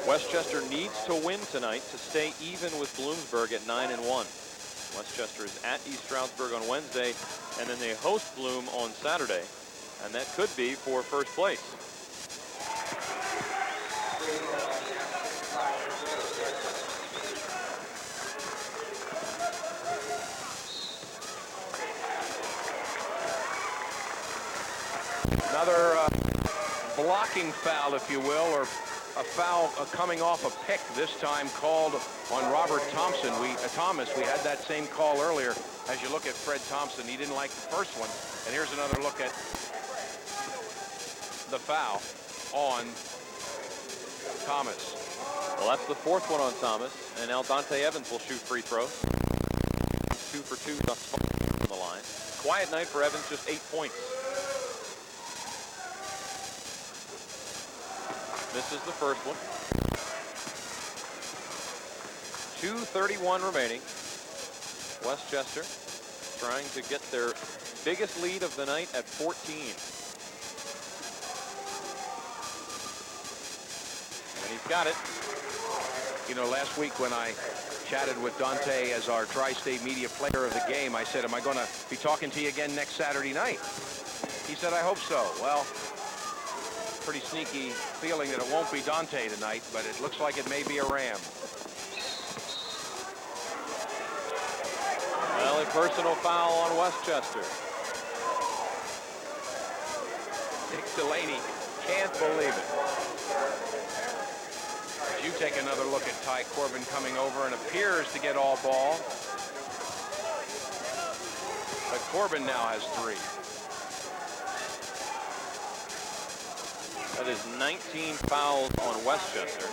Westchester needs to win tonight to stay even with Bloomsburg at 9-1. Westchester is at East Stroudsburg on Wednesday, and then they host Bloom on Saturday, and that could be for first place. Another blocking foul, if you will, or a foul coming off a pick, this time called on Robert Thompson. Thomas, we had that same call earlier. As you look at Fred Thompson, he didn't like the first one. And here's another look at the foul on Thomas. Well, that's the fourth one on Thomas, and now Dante Evans will shoot free throws. 2 for 2 thus far on the line. Quiet night for Evans, just 8 points. Misses the first one. 2:31 remaining. Westchester trying to get their biggest lead of the night at 14. And he's got it. You know, last week when I chatted with Dante as our Tri-State Media Player of the Game, I said, am I going to be talking to you again next Saturday night? He said, I hope so. Well, pretty sneaky feeling that it won't be Dante tonight, but it looks like it may be a Ram. Well, a personal foul on Westchester. Nick Delaney can't believe it. As you take another look at Ty Corbin coming over and appears to get all ball. But Corbin now has 3. That is 19 fouls on Westchester.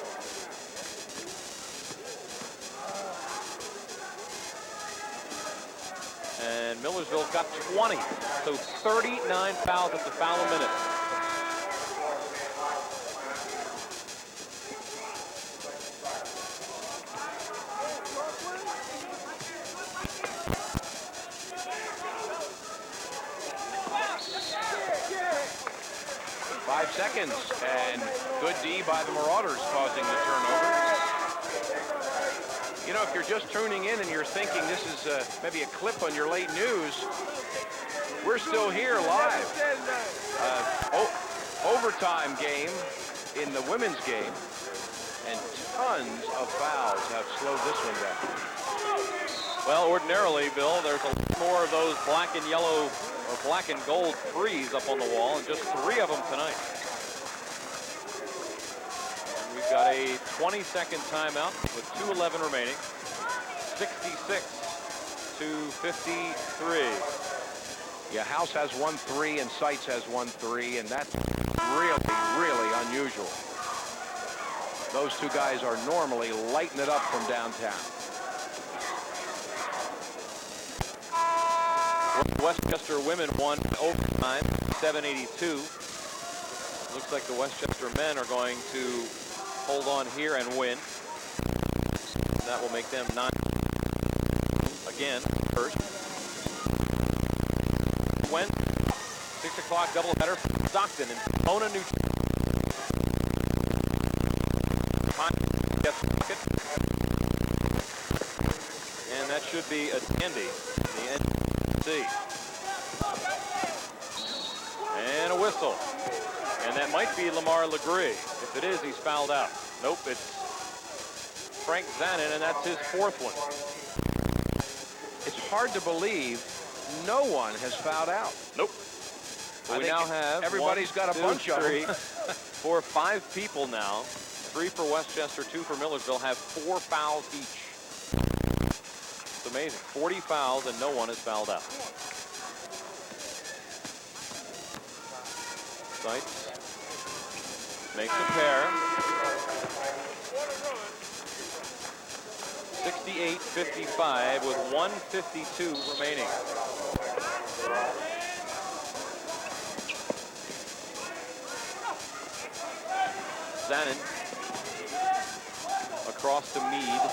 And Millersville's got 20, so 39 fouls at the foul a minute. 5 seconds, and good D by the Marauders causing the turnover. You know, if you're just tuning in and you're thinking this is maybe a clip on your late news, we're still here live. Overtime game in the women's game, and tons of fouls have slowed this one down. Well, ordinarily, Bill, there's a lot more of those black and yellow or black and gold threes up on the wall, and just 3 of them tonight. And we've got a 20-second timeout with 2:11 remaining. 66 to 53. Yeah, House has 1 3 and Seitz has 1 3, and that's really, really unusual. Those two guys are normally lighting it up from downtown. Westchester women won overtime, 782. Looks like the Westchester men are going to hold on here and win. That will make them 9 again first. Wednesday, 6 o'clock doubleheader for Stockton and Pomona, New Jersey. And that should be a dandy. The NC. And a whistle. And that might be Lamar Legree. If it is, he's fouled out. Nope, it's Frank Zanin, and that's his 4th one. It's hard to believe no one has fouled out. Nope. We now have everybody's got a bunch of them. 4, 5 people now. 3 for Westchester, 2 for Millersville, have 4 fouls each. It's amazing. 40 fouls and no one has fouled out. Seitz makes a pair. 68-55 with 1:52 remaining. Zanin across to Meade.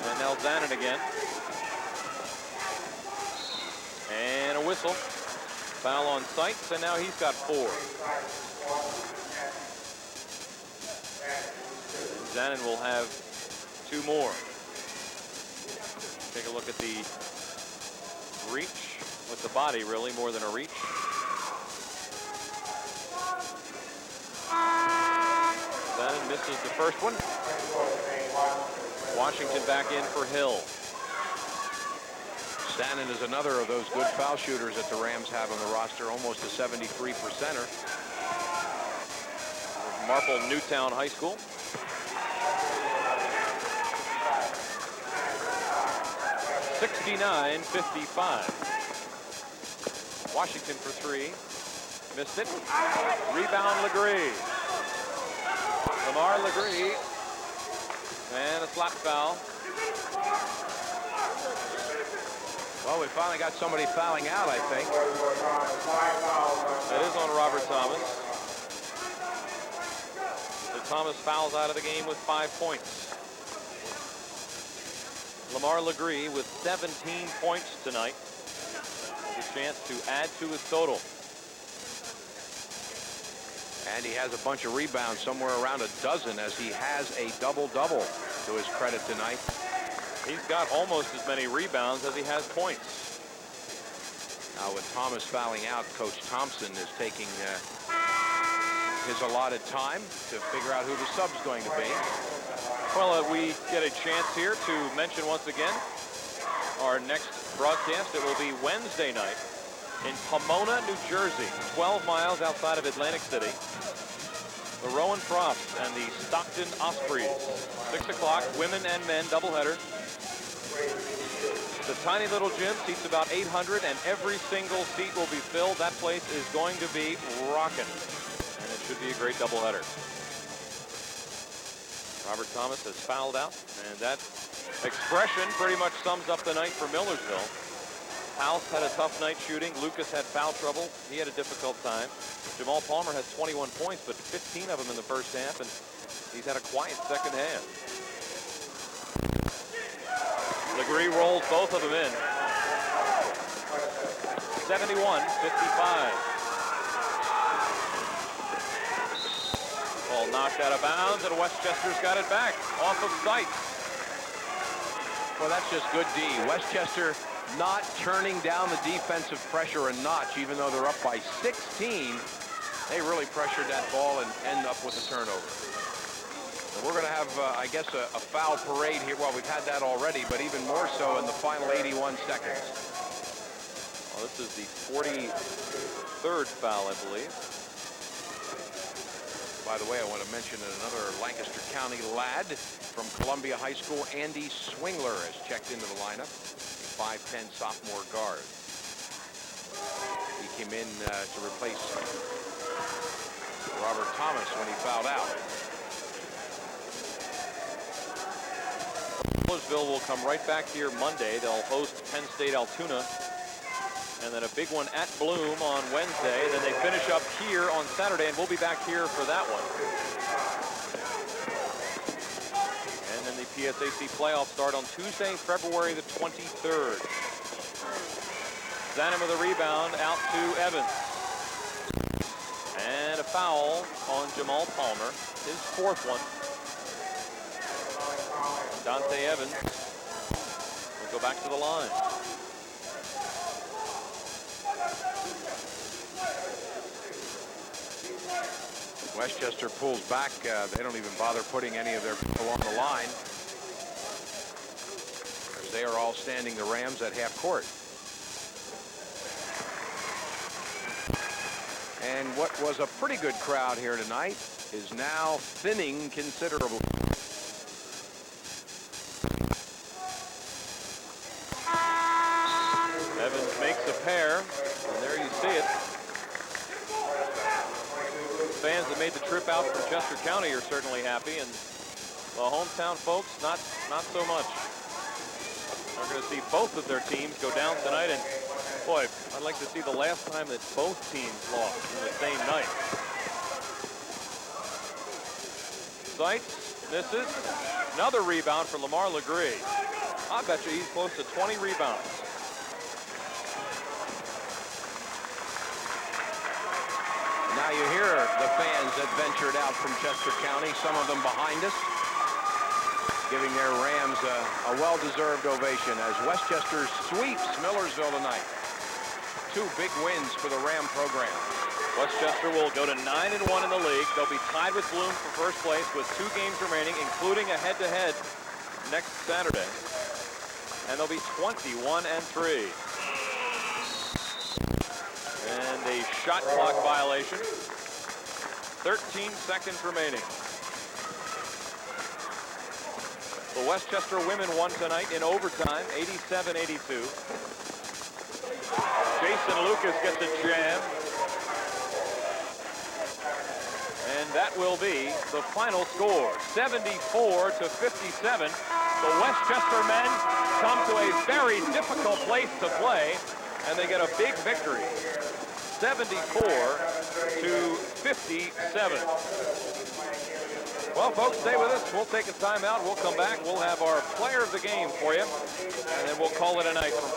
And now Zanin again. And a whistle. Foul on Seitz, and now he's got 4. Zanin will have 2 more. Take a look at the reach with the body, really, more than a reach. Zanin misses the first one. Washington back in for Hill. Zanin is another of those good foul shooters that the Rams have on the roster, almost a 73%er. Marple Newtown High School. (69-55). Washington for 3. Missed it. Rebound Legree. Lamar Legree. And a slap foul. Well, we finally got somebody fouling out, I think. That is on Robert Thomas. So Thomas fouls out of the game with 5 points. Lamar Legree with 17 points tonight. Has a chance to add to his total. And he has a bunch of rebounds, somewhere around a dozen, as he has a double-double to his credit tonight. He's got almost as many rebounds as he has points. Now with Thomas fouling out, Coach Thompson is taking his allotted time to figure out who the sub's going to be. Well, we get a chance here to mention once again our next broadcast. It will be Wednesday night in Pomona, New Jersey, 12 miles outside of Atlantic City. The Rowan Profs and the Stockton Ospreys. 6 o'clock, women and men doubleheader. The tiny little gym seats about 800, and every single seat will be filled. That place is going to be rocking, and it should be a great doubleheader. Robert Thomas has fouled out, and that expression pretty much sums up the night for Millersville. House had a tough night shooting. Lucas had foul trouble. He had a difficult time. Jamal Palmer has 21 points, but 15 of them in the first half, and he's had a quiet second half. Legree rolls both of them in. 71-55. Ball knocked out of bounds, and Westchester's got it back off of sight. Well, that's just good D. Westchester not turning down the defensive pressure a notch, even though they're up by 16. They really pressured that ball and end up with a turnover. So we're going to have, I guess, a foul parade here. Well, we've had that already, but even more so in the final 81 seconds. Well, this is the 43rd foul, I believe. By the way, I want to mention another Lancaster County lad from Columbia High School, Andy Swingler, has checked into the lineup, a 5'10" sophomore guard. He came in to replace Robert Thomas when he fouled out. Milersville will come right back here Monday. They'll host Penn State Altoona. And then a big one at Bloom on Wednesday. Then they finish up here on Saturday, and we'll be back here for that one. And then the PSAC playoffs start on Tuesday, February the 23rd. Zanham with a rebound out to Evans. And a foul on Jamal Palmer, his fourth one. Dante Evans will go back to the line. Westchester pulls back. They don't even bother putting any of their people on the line, as they are all standing the Rams at half court. And what was a pretty good crowd here tonight is now thinning considerably. Evans makes a pair, and there you see it. Fans that made the trip out from Chester County are certainly happy, and well, hometown folks, not so much. They're going to see both of their teams go down tonight, and boy, I'd like to see the last time that both teams lost in the same night. Seitz misses. Another rebound for Lamar Legree. I bet you he's close to 20 rebounds. Now you hear the fans that ventured out from Chester County, some of them behind us, giving their Rams a well-deserved ovation as Westchester sweeps Millersville tonight. Two big wins for the Ram program. Westchester will go to 9-1 in the league. They'll be tied with Bloom for first place with 2 games remaining, including a head-to-head next Saturday. And they'll be 21-3. And a shot clock violation. 13 seconds remaining. The Westchester women won tonight in overtime, 87-82. Jason Lucas gets a jam. And that will be the final score, 74-57. The Westchester men come to a very difficult place to play, and they get a big victory, 74-57. Well, folks, stay with us. We'll take a timeout. We'll come back. We'll have our player of the game for you, and then we'll call it a night from